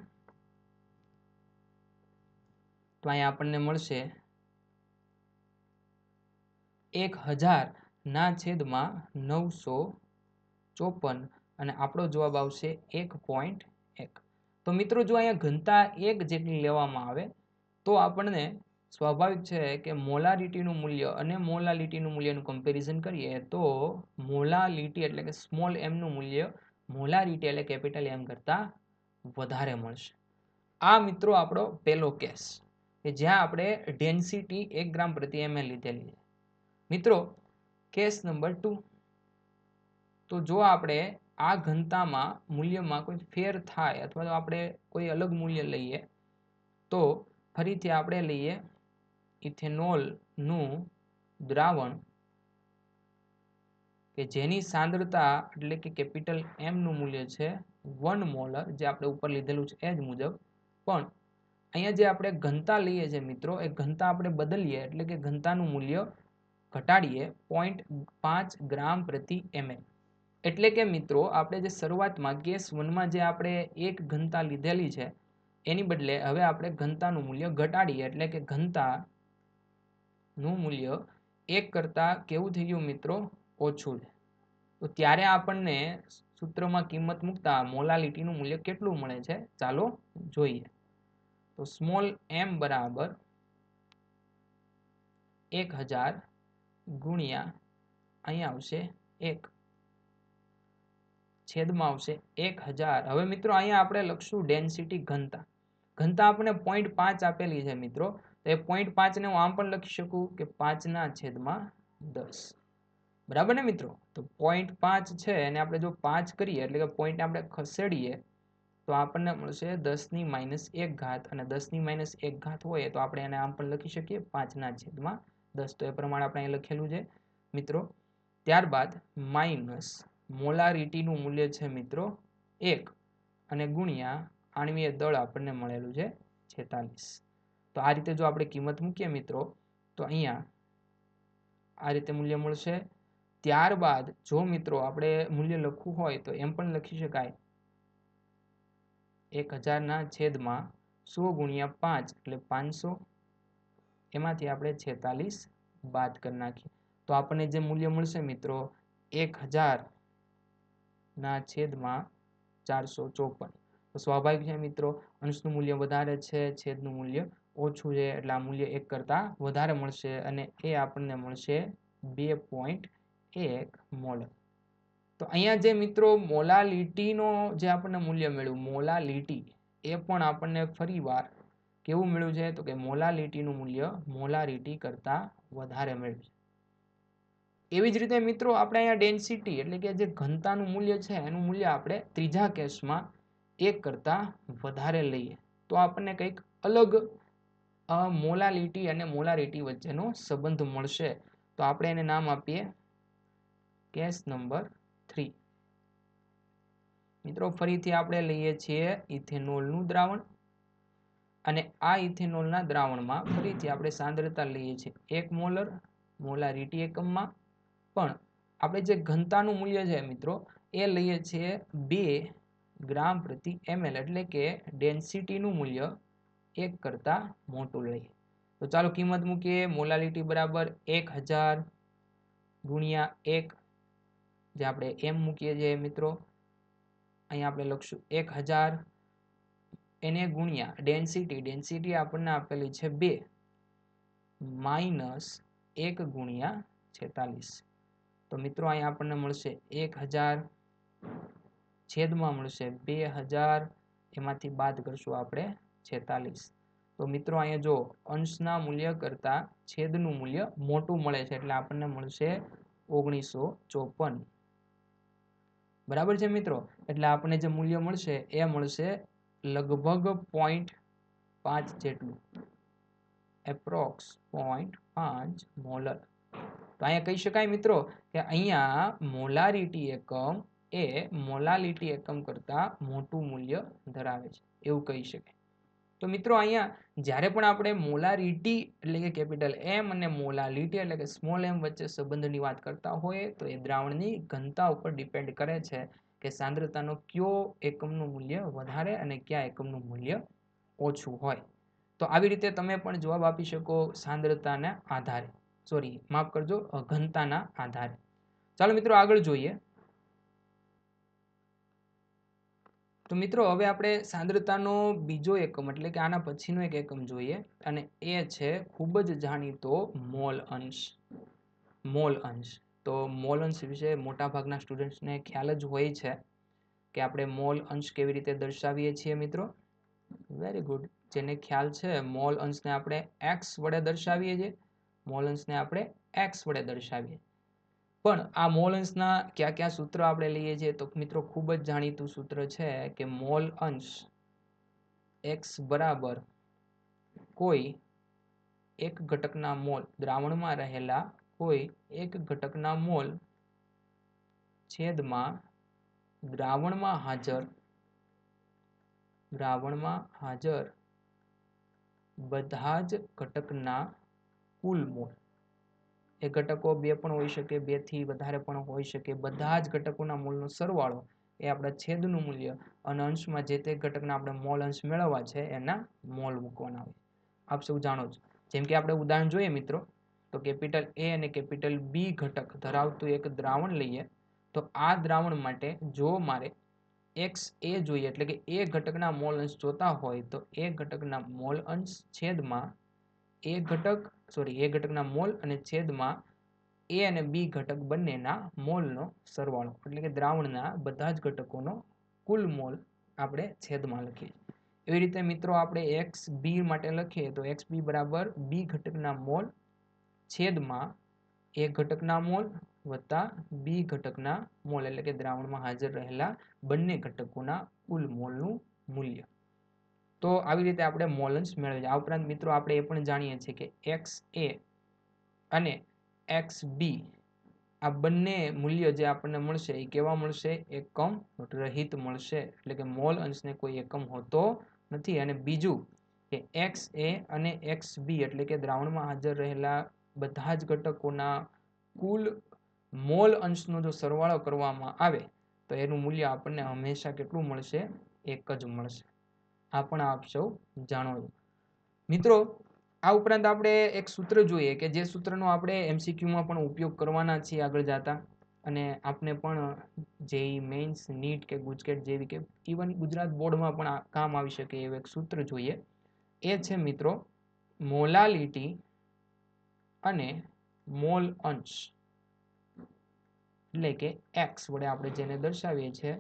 તો અહીંયા આપણને મળશે 1000 ના છેદમાં 954 અને આપણો જવાબ આવશે 1.1. તો મિત્રો જો અહીંયા ઘનતા 1 જેટલી લેવામાં આવે તો આપણને સ્વાભાવિક છે કે મોલારિટીનું મૂલ્ય અને મોલાલિટીનું મૂલ્યનું કમ્પેરિઝન કરીએ તો મોલાલિટી એટલે કે સ્મોલ m નું મૂલ્ય મોલારિટી એટલે કેપિટલ M કરતાં વધારે મળશે. આ મિત્રો આપણો પહેલો કેસ કે જ્યાં આપણે ડેન્સિટી 1 ગ્રામ પ્રતિ ml લીધેલી. મિત્રો કેસ નંબર 2. તો જો આપણે આ ઘનતામાં મૂલ્યમાં કોઈ ફેર થાય અથવા તો આપણે કોઈ અલગ મૂલ્ય લઈએ તો ફરીથી આપણે લઈએ ઇથેનોલનું દ્રાવણ કે જેની સાંદ્રતા એટલે કે કેપિટલ M નું મૂલ્ય છે 1 મોલર, જે આપણે ઉપર લીધેલું છે એ જ મુજબ. પણ અહીંયા જે આપણે ઘનતા લઈએ છીએ મિત્રો, એ ઘનતા આપણે બદલીએ એટલે કે ઘનતાનું મૂલ્ય ઘટાડીએ 0.5 ગ્રામ પ્રતિ ml. એટલે કે મિત્રો આપણે જે શરૂઆતમાં કેસ 1માં જે આપણે એક ઘનતા લીધેલી છે એની બદલે હવે આપણે ઘનતાનું મૂલ્ય ઘટાડીએ એટલે કે ઘનતાનું મૂલ્ય 1 કરતાં કેવું થઈ ગયું મિત્રો? ઓછું છે. તો ત્યારે આપણને સૂત્રમાં કિંમત મૂકતા મોલાલિટીનું મૂલ્ય કેટલું મળે છે ચાલો જોઈએ. તો સ્મોલ m બરાબર 1000 ગુણ્યા અહીંયા આવશે 1 છેદમાં આવશે 1000. હવે મિત્રો અહીંયા આપણે લખશું ડેન્સિટી ઘનતા. ઘનતા આપણે 0.5 આપેલી છે મિત્રો. તો એ 0.5 ને હું આમ પણ લખી શકું કે 5/10. બરાબર ને મિત્રો? તો 0.5 છે અને આપણે જો 5 કરીએ એટલે કે પોઈન્ટ આપણે ખસેડીએ તો આપણને મળશે 10⁻1 ઘાત, અને 10⁻1 ઘાત હોય તો આપણે એને આમ પણ લખી શકીએ 5/10. તો એ પ્રમાણે આપણે અહીં લખેલું છે મિત્રો. ત્યારબાદ માઇનસ મોલારિટીનું મૂલ્ય છે મિત્રો 1 અને ગુણ્યા આણ્વીય દળ આપણને મળેલું છે 46. તો આ રીતે જો આપણે કિંમત મૂકીએ મિત્રો તો અહીંયા આ રીતે મૂલ્ય મળશે. ત્યારબાદ જો મિત્રો આપણે મૂલ્ય લખવું હોય તો એમ પણ લખી શકાય 1000/100 ગુણ્યા 5 એટલે 500, એમાંથી આપણે 46 બાદ કરી નાખીએ તો આપણને જે મૂલ્ય મળશે મિત્રો 1000/454. તો સ્વાભાવિક છે મિત્રો, અંશનું મૂલ્ય વધારે છે, છેદનું મૂલ્ય ઓછું છે, એટલે આ મૂલ્ય 1 કરતાં વધારે મળશે અને એ આપણને મળશે 2.1 મોલ. તો અહીંયા જે મિત્રો મોલાલિટીનો જે આપણને મૂલ્ય મળ્યું, મોલાલિટી, એ પણ આપણને ફરીવાર કેવું મળ્યું છે તો કે મોલાલિટીનું મૂલ્ય મોલારિટી કરતાં વધારે મળ્યું છે. એવી જ રીતે મિત્રો આપણે અહીંયા ડેન્સિટી એટલે કે જે ઘનતાનું મૂલ્ય છે એનું મૂલ્ય આપણે ત્રીજા કેસમાં 1 કરતાં વધારે લઈએ તો આપણને કંઈક અલગ મોલાલિટી અને મોલારિટી વચ્ચેનો સંબંધ મળશે. તો આપણે એને નામ આપીએ કેસ નંબર 3. મિત્રો ફરીથી આપણે લઈએ છીએ ઇથેનોલનું દ્રાવણ, અને આ ઇથેનોલના દ્રાવણમાં ફરીથી આપણે સાંદ્રતા લઈએ છીએ 1 મોલર, મોલારિટી એકમમાં, પણ આપણે જે ઘનતાનું મૂલ્ય છે મિત્રો એ લઈએ છીએ 2 ગ્રામ પ્રતિ ml, એટલે કે ડેન્સિટીનું મૂલ્ય 1 કરતાં મોટું લઈએ. તો ચાલો કિંમત મૂકીએ. મોલાલિટી બરાબર 1000 ગુણ્યા 1, જે આપણે m મૂકીએ છીએ મિત્રો, અહીંયા આપણે લખશું 1000 એને ગુણ્યા ડેન્સિટી આપણને આપેલી છે 2 માઇનસ 1 ગુણ્યા 46. તો મિત્રો અહીંયા આપણને મળશે 1000 છેદમાં મળશે 2000, એમાંથી બાદ કરશું આપણે 46. તો મિત્રો અહીંયા જો અંશના મૂલ્ય કરતાં છેદનું મૂલ્ય મોટું મળે છે એટલે આપણને મળશે 1954. બરાબર છે મિત્રો? એટલે આપણને જે મૂલ્ય મળશે એ મળશે લગભગ 0.5 જેટલું, એપ્રોક્સ 0.5 મોલર. તો અહીંયા કહી શકાય મિત્રો કે અહીંયા મોલારિટી એકમ એ મોલાલિટી એકમ કરતાં મોટું મૂલ્ય ધરાવે છે, એવું કહી શકાય. તો મિત્રો અહીંયા જ્યારે પણ આપણે મોલારિટી એટલે કે કેપિટલ M અને મોલાલિટી એટલે કે સ્મોલ m વચ્ચે સંબંધની વાત કરતા હોય તો એ દ્રાવણની ઘનતા ઉપર ડિપેન્ડ કરે છે કે સાંદ્રતાનો કયો એકમનું મૂલ્ય વધારે અને કયા એકમનું મૂલ્ય ઓછું હોય. તો આવી રીતે તમે પણ જવાબ આપી શકો સાંદ્રતાના આધારે, માફ કરજો, ઘનતાના આધારે. ચાલો મિત્રો આગળ જોઈએ. તો મિત્રો હવે આપણે સાંદ્રતાનો બીજો એકમ એટલે કે આના પછીનો એક એકમ જોઈએ, અને એ છે ખૂબ જ જાણીતો મોલ અંશ. મોલ અંશ. તો મોલ અંશ વિશે મોટાભાગના સ્ટુડન્ટ્સને ખ્યાલ જ હોય છે કે આપણે મોલ અંશ કેવી રીતે દર્શાવીએ છીએ મિત્રો. Very good. જેને ખ્યાલ છે, મોલ અંશને આપણે x વડે દર્શાવીએ છીએ. મોલ અંશને આપણે x વડે દર્શાવીએ. પણ આ મોલ અંશના કયા કયા સૂત્ર આપણે લઈએ છીએ તો મિત્રો ખૂબ જ જાણીતું સૂત્ર છે કે મોલ અંશ x બરાબર કોઈ એક ઘટકના મોલ, દ્રાવણમાં રહેલા કોઈ એક ઘટકના મોલ છેદમાં દ્રાવણમાં હાજર બધા જ ઘટકના કુલ મોલ. એ ઘટકો 2 પણ હોઈ શકે, 2 થી વધારે પણ હોઈ શકે, બધા જ ઘટકોના મોલનો સરવાળો એ આપણા છેદનું મૂલ્ય, અને અંશમાં જે તે ઘટકના આપણે મોલ અંશ મેળવવા છે એના મોલ મૂકવાના હોય. આપ સૌ જાણો છો. જેમ કે આપણે ઉદાહરણ જોઈએ મિત્રો, તો કેપિટલ A અને કેપિટલ B ઘટક ધરાવતું એક દ્રાવણ લઈએ, તો આ દ્રાવણ માટે જો મારે XA જોઈએ એટલે કે એ ઘટકના મોલ અંશ જોતા હોય તો એ ઘટકના મોલ અંશ છેદમાં એ ઘટકના મોલ અને છેદમાં A અને B ઘટક બંનેના મોલનો સરવાળો, એટલે કે દ્રાવણના બધા જ ઘટકોનો કુલ મોલ આપણે છેદમાં લખીએ. એવી રીતે મિત્રો આપણે એક્સ બી માટે લખીએ તો એક્સ બી બરાબર બી ઘટકના મોલ છેદમાં એ ઘટકના મોલ વત્તા બી ઘટકના મોલ એટલે કે દ્રાવણમાં હાજર રહેલા બંને ઘટકોના કુલ મોલનું મૂલ્ય. તો આવી રીતે આપણે મોલ અંશ મેળવીએ. આ ઉપરાંત મિત્રો આપણે એ પણ જાણીએ છીએ કે એક્સ એ અને એક્સ બી આ બંને મૂલ્ય જે આપણને મળશે એ કેવા મળશે? એકમ રહિત મળશે, એટલે કે મોલ અંશને કોઈ એકમ હોતો નથી. અને બીજું કે એક્સ એ અને એક્સ બી એટલે કે દ્રાવણમાં હાજર રહેલા બધા જ ઘટકોના કુલ મોલ અંશનો જો સરવાળો કરવામાં આવે તો એનું મૂલ્ય આપણને હંમેશા કેટલું મળશે? એક જ મળશે. આ પણ આપ સૌ જાણો છો. મિત્રો આ ઉપરાંત આપણે એક સૂત્ર જોઈએ કે જે સૂત્રનો આપણે એમસીક્યુમાં પણ ઉપયોગ કરવાના છીએ આગળ જતા, અને આપને પણ જેઈ મેઇન્સ નીટ કે ગુજકેટ જેવી કે ઇવન ગુજરાત બોર્ડમાં પણ કામ આવી શકે એવું એક સૂત્ર જોઈએ. એ છે મિત્રો મોલાલિટી અને મોલ અંશ, એટલે કે એક્સ વડે આપણે જેને દર્શાવીએ છીએ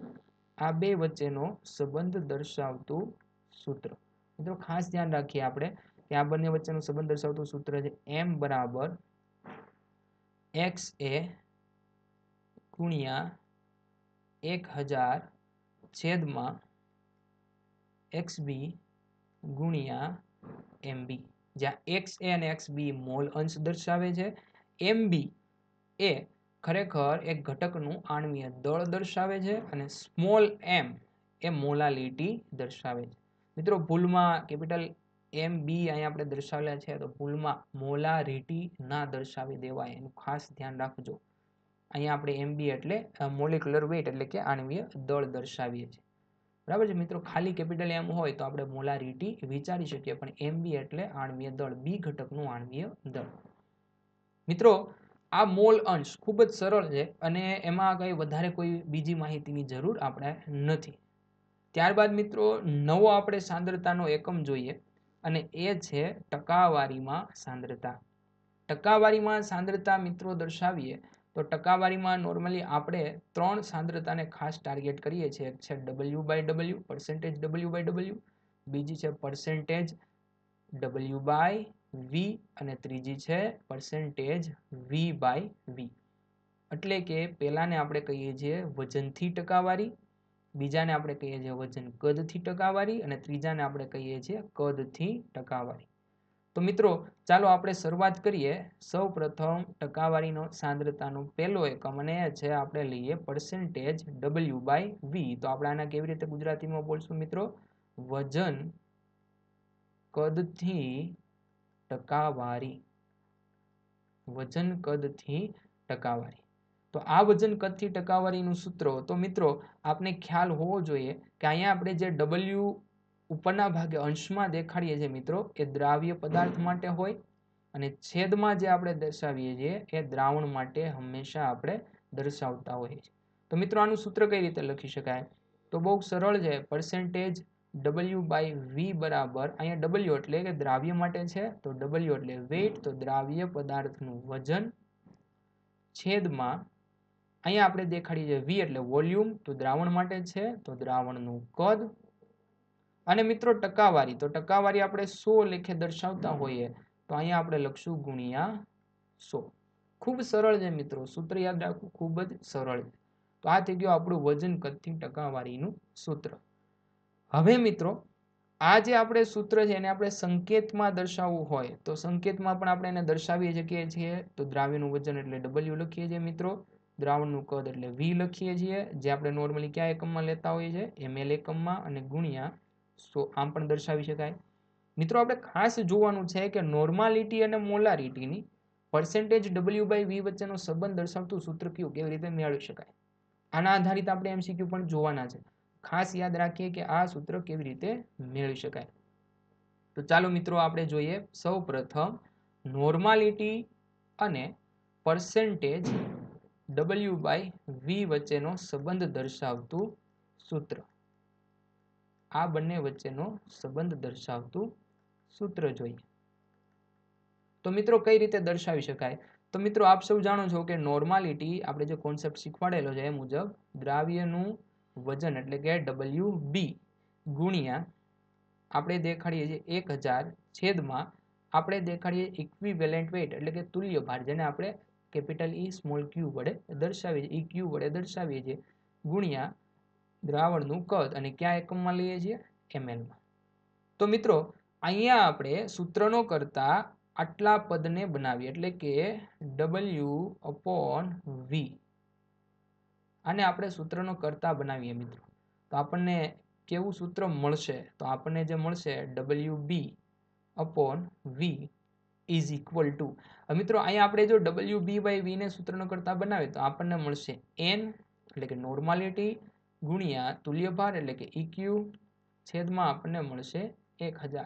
આ બે વચ્ચેનો સંબંધ દર્શાવતું સૂત્ર. મિત્રો ખાસ ધ્યાન રાખીએ આપણે કે આ બંને વચ્ચેનો સંબંધ દર્શાવતું સૂત્ર છે એમ બરાબર એક્સ એ ગુણ્યા 1000 છેદમાં એક્સ બી ગુણ્યા એમ બી, જ્યાં એક્સ એ અને એક્સ બી મોલ અંશ દર્શાવે છે. એમ બી એ ખરેખર એક ઘટકનું આણ્વીય દળ દર્શાવે છે અને સ્મોલ એમ એ મોલાલિટી દર્શાવે છે. મિત્રો ભૂલમાં કેપિટલ એમ બી અહીંયા આપણે દર્શાવેલા છે તો ભૂલમાં મોલારિટી ના દર્શાવી દેવાય, એનું ખાસ ધ્યાન રાખજો. અહીંયા આપણે એમ બી એટલે મોલિક્યુલર વેઇટ એટલે કે આણ્વીય દળ દર્શાવીએ છીએ. બરાબર છે મિત્રો, ખાલી કેપિટલ એમ હોય તો આપણે મોલારિટી વિચારી શકીએ, પણ એમ બી એટલે આણ્વીય દળ, બી ઘટકનું આણ્વીય દળ. મિત્રો આ મોલ અંશ ખૂબ જ સરળ છે અને એમાં કઈ વધારે કોઈ બીજી માહિતીની જરૂર આપણે નથી. ત્યારબાદ મિત્રો નવો આપણે સાંદ્રતાનો એકમ જોઈએ અને એ છે ટકાવારીમાં સાંદ્રતા. ટકાવારીમાં સાંદ્રતા મિત્રો દર્શાવીએ તો ટકાવારીમાં નોર્મલી આપણે 3 સાંદ્રતાને ખાસ ટાર્ગેટ કરીએ છીએ. એક છે W/W, પર્સન્ટેજ W/W, બીજી છે પર્સન્ટેજ W/V અને ત્રીજી છે પર્સન્ટેજ V/V. એટલે કે પહેલાને આપણે કહીએ છીએ વજનથી ટકાવારી, બીજાને આપણે કહીએ છીએ વજન કદથી ટકાવારી અને ત્રીજાને આપણે કહીએ છીએ કદથી ટકાવારી. તો મિત્રો ચાલો આપણે શરૂઆત કરીએ. સૌ પ્રથમ ટકાવારીનો સાંદ્રતાનો પહેલો એકમ અને એ છે આપણે લઈએ પર્સન્ટેજ W/V. તો આપણે આના કેવી રીતે ગુજરાતીમાં બોલશું મિત્રો? વજન કદથી ટકાવારી. વજન કદથી ટકાવારી. તો આ વજન કદથી ટકાવારીનું સૂત્ર, તો મિત્રો આપને ખ્યાલ હોવો જોઈએ કે અહીંયા આપણે જે W ઉપરના ભાગે અંશમાં દેખાડીએ છીએ મિત્રો એ દ્રાવ્ય પદાર્થ માટે હોય અને છેદમાં જે આપણે દર્શાવીએ છીએ એ દ્રાવણ માટે હંમેશા આપણે દર્શાવતા હોઈએ છીએ. તો મિત્રો આનું સૂત્ર કઈ રીતે લખી શકાય? તો બહુ સરળ છે. પર્સન્ટેજ W/V બરાબર, અહીંયા W એટલે કે દ્રાવ્ય માટે છે તો W એટલે વેઇટ, તો દ્રાવ્ય પદાર્થનું વજન છેદમાં અહીંયા આપણે દેખાડીએ V એટલે વોલ્યુમ, તો દ્રાવણ માટે છે તો દ્રાવણનું કદ. અને મિત્રો ટકાવારી, તો ટકાવારી આપણે 100 લેખે દર્શાવતા હોઈએ તો અહીંયા આપણે લખશું ગુણ્યા 100. ખૂબ સરળ છે મિત્રો, સૂત્ર યાદ રાખવું ખૂબ જ સરળ છે. તો આ થઈ ગયું આપણું વજન કદથી ટકાવારીનું સૂત્ર. હવે મિત્રો આ જે આપણે સૂત્ર છે એને આપણે સંકેતમાં દર્શાવવું હોય તો સંકેતમાં પણ આપણે એને દર્શાવી શકીએ છીએ. તો દ્રાવ્યનું વજન એટલે W લખીએ છીએ મિત્રો, દ્રાવણનું કદ એટલે V લખીએ છીએ, જે આપણે નોર્મલી કયા એકમમાં લેતા હોઈએ છીએ? ml એકમમાં, અને ગુણ્યા 100 આમ પણ દર્શાવી શકાય. મિત્રો આપણે ખાસ જોવાનું છે કે નોર્માલિટી અને મોલારિટીની પર્સન્ટેજ W/V વચ્ચેનો સંબંધ દર્શાવતું સૂત્ર કયું, કેવી રીતે મેળવી શકાય? આના આધારિત આપણે MCQ પણ જોવાના છે. ખાસ યાદ રાખીએ કે આ સૂત્ર કેવી રીતે મેળવી શકાય. તો ચાલો મિત્રો આપણે જોઈએ સૌ પ્રથમ નોર્માલિટી અને પર્સન્ટેજ W/V વચ્ચેનો સંબંધ દર્શાવતું સૂત્ર. આ બંને વચ્ચેનો સંબંધ દર્શાવતું સૂત્ર જોઈએ. તો મિત્રો કઈ રીતે દર્શાવી શકાય? તો મિત્રો આપ સૌ જાણો છો કે નોર્માલિટી આપણે જે કોન્સેપ્ટ શીખવાડેલો છે એ મુજબ દ્રાવ્યનું વજન એટલે કે WB ગુણ્યા આપણે દેખાડીએ છીએ 1000 છેદમાં આપણે દેખાડીએ ઇક્વિવેલેન્ટ વેઇટ એટલે કે તુલ્ય ભાર, જેને આપણે કેપિટલ E સ્મોલ q વડે દર્શાવીએ છીએ, EQ વડે દર્શાવીએ છીએ, ગુણ્યા દ્રાવણનું કદ, અને કયા એકમમાં લઈએ છીએ? ml માં. તો મિત્રો અહીંયા આપણે સૂત્રનો કરતા આટલા પદને બનાવીએ એટલે કે W/V, આને આપણે સૂત્રનો કરતા બનાવીએ મિત્રો, તો આપણને કેવું સૂત્ર મળશે? તો આપણને જે મળશે WB/V ઇઝ ઇક્વલ ટુ, મિત્રો અહીંયા આપણે જો WB/V ને સૂત્રનો કરતા બનાવીએ તો આપણને મળશે N એટલે કે નોર્માલિટી ગુણ્યા તુલ્યભાર એટલે કે EQ છેદમાં આપણને મળશે 1000.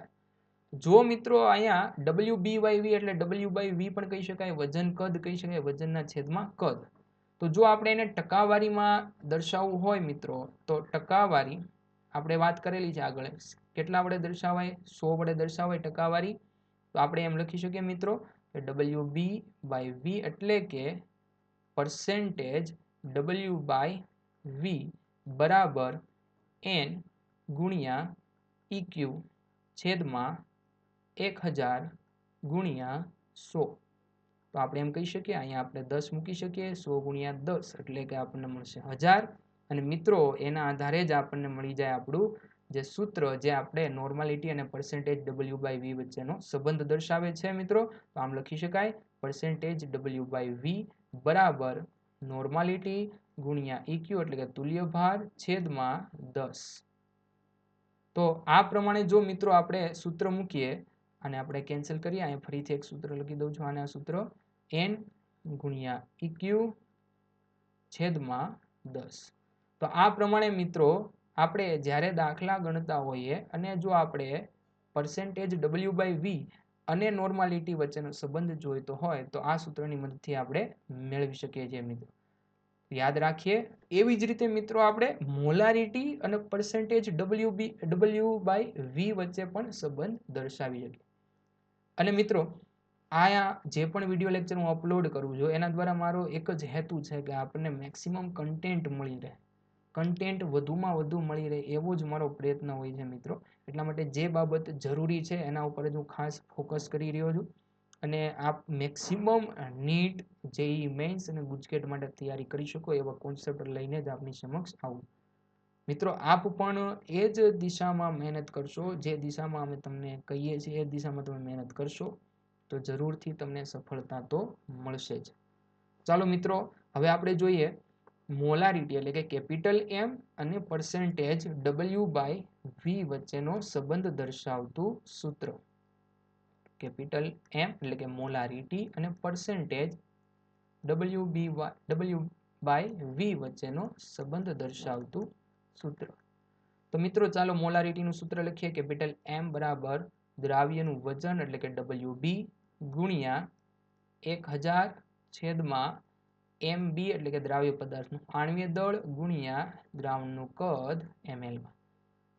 જો મિત્રો અહીંયા WB/V એટલે W/V પણ કહી શકાય, વજન કદ કહી શકાય, વજનના છેદમાં કદ. તો જો આપણે એને ટકાવારીમાં દર્શાવવું હોય મિત્રો, તો ટકાવારી આપણે વાત કરેલી છે આગળ, કેટલા વડે દર્શાવાય? 100 વડે દર્શાવાય ટકાવારી. તો આપણે એમ લખી શકીએ મિત્રો કે WB/V એટલે કે પરસેન્ટેજ W/V બરાબર N ગુણ્યા EQ છેદમાં 1000 ગુણ્યા 100. તો આપણે એમ કહી શકીએ, અહીંયા આપણે 10 મૂકી શકીએ, 100 ગુણ્યા 10 એટલે કે આપણને મળશે 1000. અને મિત્રો એના આધારે જ આપણને મળી જાય આપણું જે સૂત્ર, જે આપણે નોર્માલિટી અને પરસેન્ટેજ W/V વચ્ચેનો સંબંધ દર્શાવે છે મિત્રો. તો આમ લખી શકાય, પરસેન્ટેજ W/V બરાબર નોર્માલિટી ગુણ્યા EQ એટલે કે તુલ્ય ભાર છેદમાં 10. તો આ પ્રમાણે જો મિત્રો આપણે સૂત્ર મૂકીએ, અને આપણે કેન્સલ કરીએ, અહીંયા ફરીથી એક સૂત્ર લખી દઉં છું, આને આ સૂત્ર N ગુણ્યા EQ છેદમાં 10. તો આ પ્રમાણે મિત્રો આપણે જ્યારે દાખલા ગણતા હોઈએ અને જો આપણે પરસેન્ટેજ W/V અને નોર્માલિટી વચ્ચેનો સંબંધ જોઈતો હોય તો આ સૂત્રની મદદથી આપણે મેળવી શકીએ છીએ મિત્રો. યાદ રાખીએ. એવી જ રીતે મિત્રો આપણે મોલારિટી અને પરસેન્ટેજ W/V વચ્ચે પણ સંબંધ દર્શાવી શકીએ. અને મિત્રો આયા જે પણ વિડીયો લેક્ચર હું અપલોડ કરું છું એના દ્વારા મારો એક જ હેતુ છે કે આપણને મેક્સિમમ કન્ટેન્ટ મળી રહે, કન્ટેન્ટ વધુમાં વધુ મળી રહે, એવો જ મારો પ્રયત્ન હોય છે મિત્રો. એટલા માટે જે બાબત જરૂરી છે એના ઉપર જ હું ખાસ ફોકસ કરી રહ્યો છું. અને આપ મેક્સિમમ નીટ, જેઈ મેન્સ અને ગુજકેટ માટે તૈયારી કરી શકો એવા કોન્સેપ્ટ લઈને જ આપની સમક્ષ આવું. મિત્રો આપ પણ એ જ દિશામાં મહેનત કરશો, જે દિશામાં અમે તમને કહીએ છીએ એ દિશામાં તમે મહેનત કરશો તો જરૂરથી તમને સફળતા તો મળશે જ. ચાલો મિત્રો હવે આપણે જોઈએ મોલારિટી એટલે કે કેપિટલ M અને પરસેન્ટેજ W/V વચ્ચેનો સંબંધ દર્શાવતું સૂત્ર. કેપિટલ M એટલે કે મોલારિટી અને પરસેન્ટેજ W/V વચ્ચેનો સંબંધ દર્શાવતું સૂત્ર. તો મિત્રો ચાલો મોલારિટીનું સૂત્ર લખીએ. કેપિટલ M બરાબર દ્રાવ્યનું વજન એટલે કે WB ગુણ્યા 1000 છેદમાં MB એટલે કે દ્રાવ્ય પદાર્થનું આણ્વીય દળ ગુણ્યા દ્રાવણનું કદ ml માં.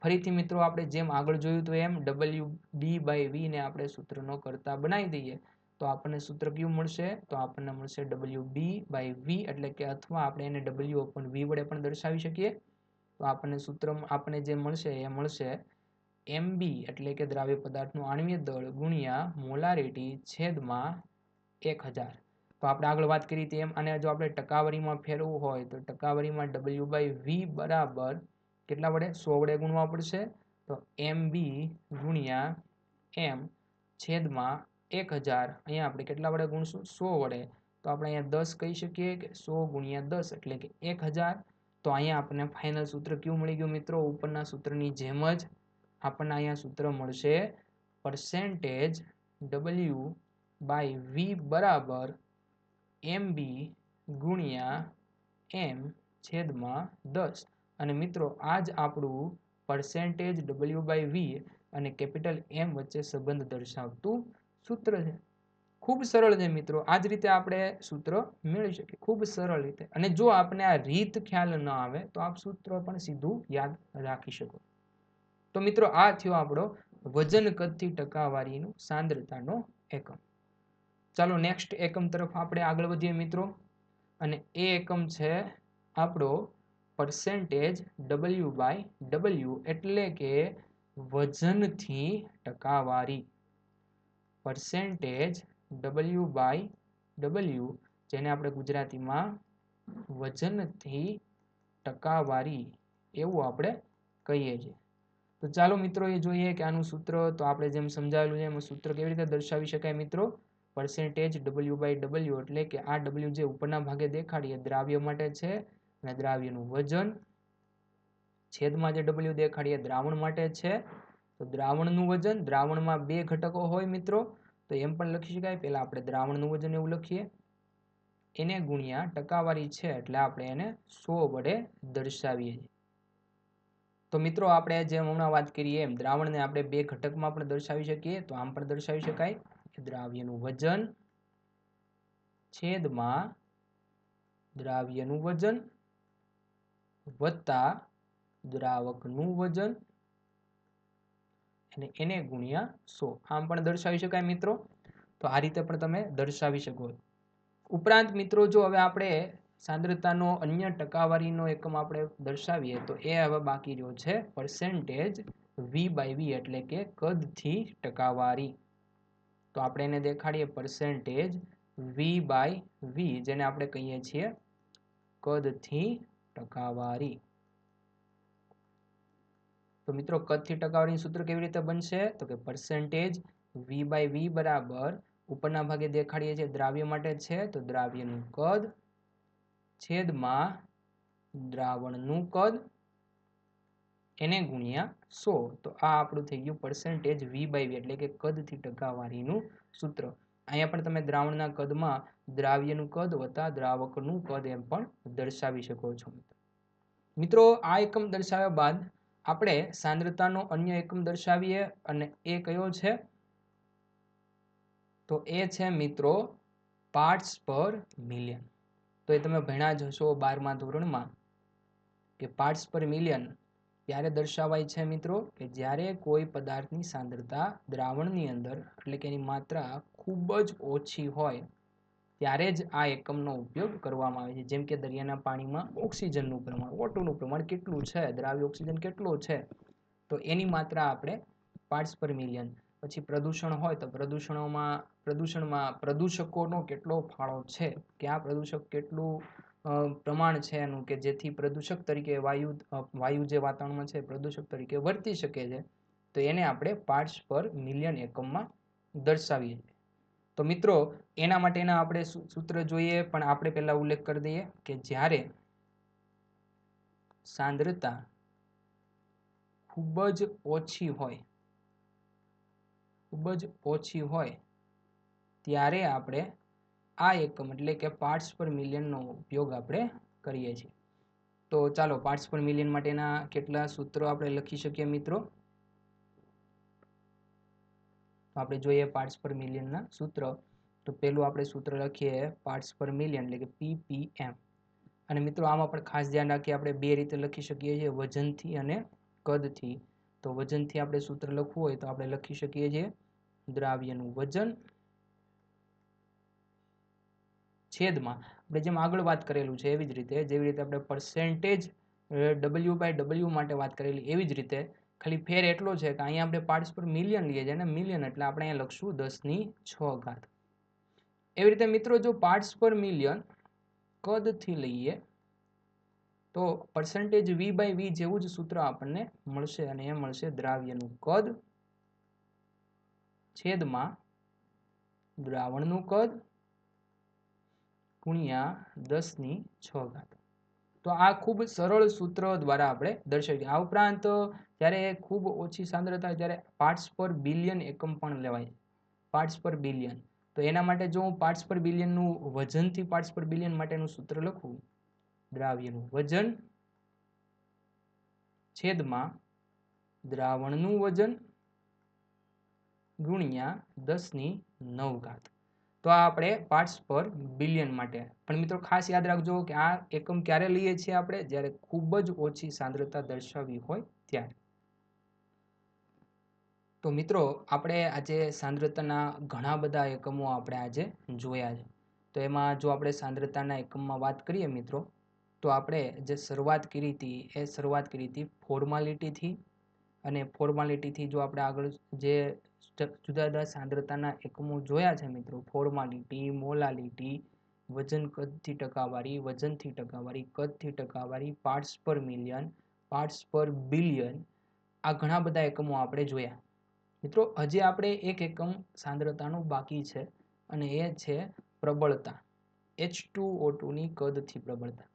ફરીથી મિત્રો આપણે જેમ આગળ જોયું તો એમ WB/V ને આપણે સૂત્રનો કરતા બનાવી દઈએ તો આપણને સૂત્ર કયું મળશે? તો આપણને મળશે WB/V એટલે કે, અથવા આપણે એને W/V વડે પણ દર્શાવી શકીએ. તો આપણને સૂત્ર આપણને જે મળશે એ મળશે MB એટલે કે દ્રાવ્ય પદાર્થનું આણ્વીય દળ ગુણ્યા મોલારિટી છેદમાં 1000. તો આપણે આગળ વાત કરી તેમ આને જો આપણે ટકાવારીમાં ફેરવવું હોય તો ટકાવારીમાં W/V બરાબર કેટલા વડે? 100 વડે ગુણવા પડશે. તો MB ગુણ્યા M છેદમાં 1000. અહીંયા આપણે કેટલા વડે ગુણશું? 100 વડે. તો આપણે અહીંયા 10 કહી શકીએ કે 100 ગુણ્યા 10 એટલે કે 1000. તો અહીંયા આપણને ફાઇનલ સૂત્ર કયું મળી ગયું મિત્રો? ઉપરના સૂત્રની જેમ જ આપણને અહીંયા સૂત્ર મળશે પરસેન્ટેજ W/V બરાબર MB ગુણ્યા M છેદમાં 10. અને મિત્રો આ જ આપણું પરસેન્ટેજ W/V અને કેપિટલ M વચ્ચે સંબંધ દર્શાવતું સૂત્ર છે. ખૂબ સરળ છે મિત્રો. આ જ રીતે આપણે સૂત્ર મેળવી શકીએ, ખૂબ સરળ રીતે. અને જો આપણે આ રીત ખ્યાલ ન આવે તો આપ સૂત્ર પણ સીધું યાદ રાખી શકો. તો મિત્રો આ થયો આપણો વજન કદથી ટકાવારીનું સાંદ્રતાનો એકમ. ચાલો નેક્સ્ટ એકમ તરફ આપણે આગળ વધીએ મિત્રો. અને એ એકમ છે આપણો પરસેન્ટેજ W/W એટલે કે વજનથી ટકાવારી, પરસેન્ટેજ W/W, જેને આપણે ગુજરાતીમાં વજનથી ટકાવારી એવું આપણે કહીએ છીએ. તો ચાલો મિત્રો એ જોઈએ કે આનું સૂત્ર, તો આપણે જેમ સમજાવેલું છે એમ સૂત્ર કેવી રીતે દર્શાવી શકાય મિત્રો. પરસેન્ટેજ W/W એટલે કે આ W જે ઉપરના ભાગે દેખાડીએ દ્રાવ્ય માટે છે અને દ્રાવ્યનું વજન, છેદમાં જે W દેખાડીએ દ્રાવણ માટે છે તો દ્રાવણનું વજન, દ્રાવણમાં બે ઘટકો હોય મિત્રો તો એમ પણ લખી શકાય. પહેલા આપણે દ્રાવણનું વજન એવું લખીએ, એને ગુણ્યા ટકાવારી છે એટલે આપણે એને 100 વડે દર્શાવીએ છીએ. તો મિત્રો આપણે જેમ હમણાં વાત કરીએ એમ દ્રાવણને આપણે બે ઘટકમાં પણ દર્શાવી શકીએ. તો આમ પણ દર્શાવી શકાય કે દ્રાવ્યનું વજન છેદમાં દ્રાવ્યનું વજન વત્તા દ્રાવકનું વજન અને એને ગુણ્યા 100, આમ પણ દર્શાવી શકાય મિત્રો. તો આ રીતે પણ તમે દર્શાવી શકો. ઉપરાંત મિત્રો જો હવે આપણે સાંદ્રતાનો અન્ય ટકાવારીનો એકમ આપણે દર્શાવીએ તો એ હવે બાકી રહ્યો છે પરસેન્ટેજ V/V એટલે કે કદથી ટકાવારી. તો આપણે એને દેખાડીએ પરસેન્ટેજ V/V, જેને આપણે કહીએ છીએ કદથી ટકાવારી. તો મિત્રો કદથી ટકાવારીનું સૂત્ર કેવી રીતે બનશે તો કે પરસેન્ટેજ V/V બરાબર ઉપરના ભાગે દેખાડીએ છીએ દ્રાવ્ય માટે છે તો દ્રાવ્યનું કદ છેદમાં દ્રાવણનું કદ એને ગુણ્યા 100. તો આ આપણું થઈ ગયું પરસેન્ટેજ V/V એટલે કે કદથી ટકાવારીનું સૂત્ર. અહીંયા પણ તમે દ્રાવણના કદમાં દ્રાવ્યનું કદ વત્તા દ્રાવકનું કદ એમ પણ દર્શાવી શકો છો. મિત્રો આ એકમ દર્શાવ્યા બાદ આપણે સાંદ્રતાનો અન્ય એકમ દર્શાવીએ અને એ કયો છે તો એ છે મિત્રો પાર્ટ્સ પર મિલિયન. તો એ તમે ભણ્યા જ હશો 12મા ધોરણમાં કે પાર્ટ્સ પર મિલિયન ત્યારે દર્શાવાય છે મિત્રો કે જ્યારે કોઈ પદાર્થની સાંદ્રતા દ્રાવણની અંદર એટલે કે એની માત્રા ખૂબ જ ઓછી હોય ત્યારે જ આ એકમનો ઉપયોગ કરવામાં આવે છે. જેમ કે દરિયાના પાણીમાં ઓક્સિજનનું પ્રમાણ, O2નું પ્રમાણ કેટલું છે, દ્રાવ્ય ઓક્સિજન કેટલો છે, તો એની માત્રા આપણે પાર્ટ્સ પર મિલિયન. પછી પ્રદૂષણ હોય તો પ્રદૂષણમાં પ્રદૂષકોનો કેટલો ફાળો છે, કે આ પ્રદૂષક કેટલું પ્રમાણ છે એનું કે જેથી પ્રદૂષક તરીકે વાયુ જે વાતાવરણમાં છે પ્રદૂષક તરીકે વર્તી શકે છે, તો એને આપણે પાર્ટ્સ પર મિલિયન એકમમાં દર્શાવીએ છીએ. તો મિત્રો એના માટેના આપણે સૂત્ર જોઈએ, પણ આપણે પહેલા ઉલ્લેખ કરી દઈએ કે જ્યારે સાંદ્રતા ખૂબ જ ઓછી હોય ત્યારે આપણે આ એકમ એટલે કે પાર્ટ્સ પર મિલિયનનો ઉપયોગ આપણે કરીએ છીએ. તો ચાલો પાર્ટ્સ પર મિલિયન માટેના કેટલા સૂત્રો આપણે લખી શકીએ મિત્રો. તો આપણે જોઈએ પાર્ટ્સ પર મિલિયનના સૂત્ર. તો પહેલું આપણે સૂત્ર લખીએ પાર્ટ્સ પર મિલિયન એટલે કે ppm. અને મિત્રો આમાં પણ ખાસ ધ્યાન રાખીએ આપણે બે રીતે લખી શકીએ છીએ, વજનથી અને કદથી. તો વજનથી આપણે સૂત્ર લખવું હોય તો આપણે લખી શકીએ છીએ દ્રાવ્યનું વજન છેદમાં આપણે જેમ આગળ વાત કરેલું છે એવી જ રીતે, જેવી રીતે આપણે પરસેન્ટેજ W/W માટે વાત કરેલી એવી જ રીતે, ખાલી ફેર એટલો છે કે અહીંયા આપણે પાર્ટ્સ પર મિલિયન લઈએ છીએ ને મિલિયન એટલે આપણે અહીંયા લખશું 10⁶. એવી રીતે મિત્રો જો પાર્ટ્સ પર મિલિયન કદથી લઈએ તો પરસેન્ટેજ V/V જેવું જ સૂત્ર આપણને મળશે અને એ મળશે દ્રાવ્યનું કદ છેદમાં દ્રાવણનું કદ ગુણ્યા 10⁶. તો આ ખૂબ સરળ સૂત્ર દ્વારા આપણે દર્શાવીએ. આ ઉપરાંત જ્યારે ખૂબ ઓછી સાંદ્રતા હોય ત્યારે પાર્ટ્સ પર બિલિયન એકમ પણ લેવાય, પાર્ટ્સ પર બિલિયન. તો એના માટે જો હું પાર્ટ્સ પર બિલિયનનું વજનથી પાર્ટ્સ પર બિલિયન માટેનું સૂત્ર લખું, દ્રાવ્યનું વજન છેદમાં દ્રાવણનું વજન ગુણ્યા 10⁹. તો આ આપણે પાર્ટ્સ પર બિલિયન માટે. પણ મિત્રો ખાસ યાદ રાખજો કે આ એકમ ક્યારે લઈએ છીએ આપણે, જ્યારે ખૂબ જ ઓછી સાંદ્રતા દર્શાવવી હોય ત્યારે. તો મિત્રો આપણે આજે સાંદ્રતાના ઘણા બધા એકમો આપણે આજે જોયા છે. તો એમાં જો આપણે સાંદ્રતાના એકમમાં વાત કરીએ મિત્રો, તો આપણે જે શરૂઆત કરી હતી ફોર્માલિટીથી, અને ફોર્માલિટીથી જો આપણે આગળ જે જુદા જુદા સાંદ્રતાના એકમો જોયા છે મિત્રો, ફોર્માલિટી, મોલાલિટી, વજન કદથી ટકાવારી, વજનથી ટકાવારી, કદથી ટકાવારી, પાર્ટ્સ પર મિલિયન, પાર્ટ્સ પર બિલિયન, આ ઘણા બધા એકમો આપણે જોયા. મિત્રો હજી આપણે એક એકમ સાંદ્રતાનું બાકી છે અને એ છે પ્રબળતા, H2O2 ની કદથી પ્રબળતા.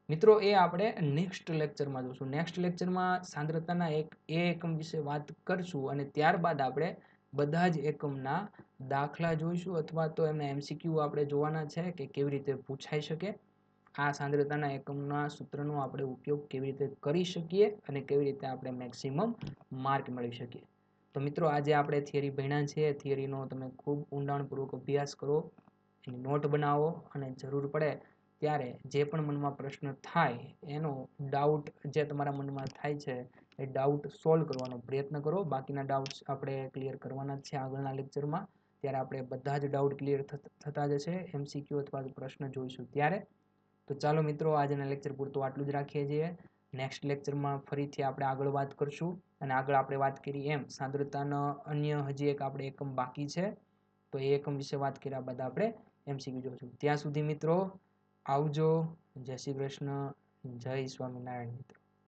મિત્રો એ આપણે નેક્સ્ટ લેક્ચરમાં જોશું. નેક્સ્ટ લેક્ચરમાં સાંદ્રતાના એકમ વિશે વાત કરશું અને ત્યારબાદ આપણે બધા જ એકમના દાખલા જોઈશું અથવા તો એમના MCQ આપણે જોવાના છે કે કેવી રીતે પૂછાઈ શકે, આ સાંદ્રતાના એકમના સૂત્રનો આપણે ઉપયોગ કેવી રીતે કરી શકીએ અને કેવી રીતે આપણે મેક્સિમમ માર્ક મેળવી શકીએ. તો મિત્રો આજે આપણે થિયરી ભણ્યા છે. થિયરીનો તમે ખૂબ ઊંડાણપૂર્વક અભ્યાસ કરો, એની નોટ બનાવો અને જરૂર પડે ત્યારે જે પણ મનમાં પ્રશ્ન થાય એનો ડાઉટ જે તમારા મનમાં થાય છે એ ડાઉટ સોલ્વ કરવાનો પ્રયત્ન કરો. બાકીના ડાઉટ્સ આપણે ક્લિયર કરવાના જ છે આગળના લેક્ચરમાં. ત્યારે આપણે બધા જ ડાઉટ ક્લિયર થતા જશે MCQ અથવા પ્રશ્ન જોઈશું ત્યારે. તો ચાલો મિત્રો આજના લેક્ચર પૂરતું આટલું જ રાખીએ છીએ. નેક્સ્ટ લેક્ચરમાં ફરીથી આપણે આગળ વાત કરશું અને આગળ આપણે વાત કરી એમ સાંદ્રતાનો અન્ય હજી એક આપણે એકમ બાકી છે, તો એ એકમ વિશે વાત કર્યા બાદ આપણે MCQ જોઈશું. ત્યાં સુધી મિત્રો આવજો. જય શ્રી કૃષ્ણ, જય સ્વામિનારાયણ મિત્રો.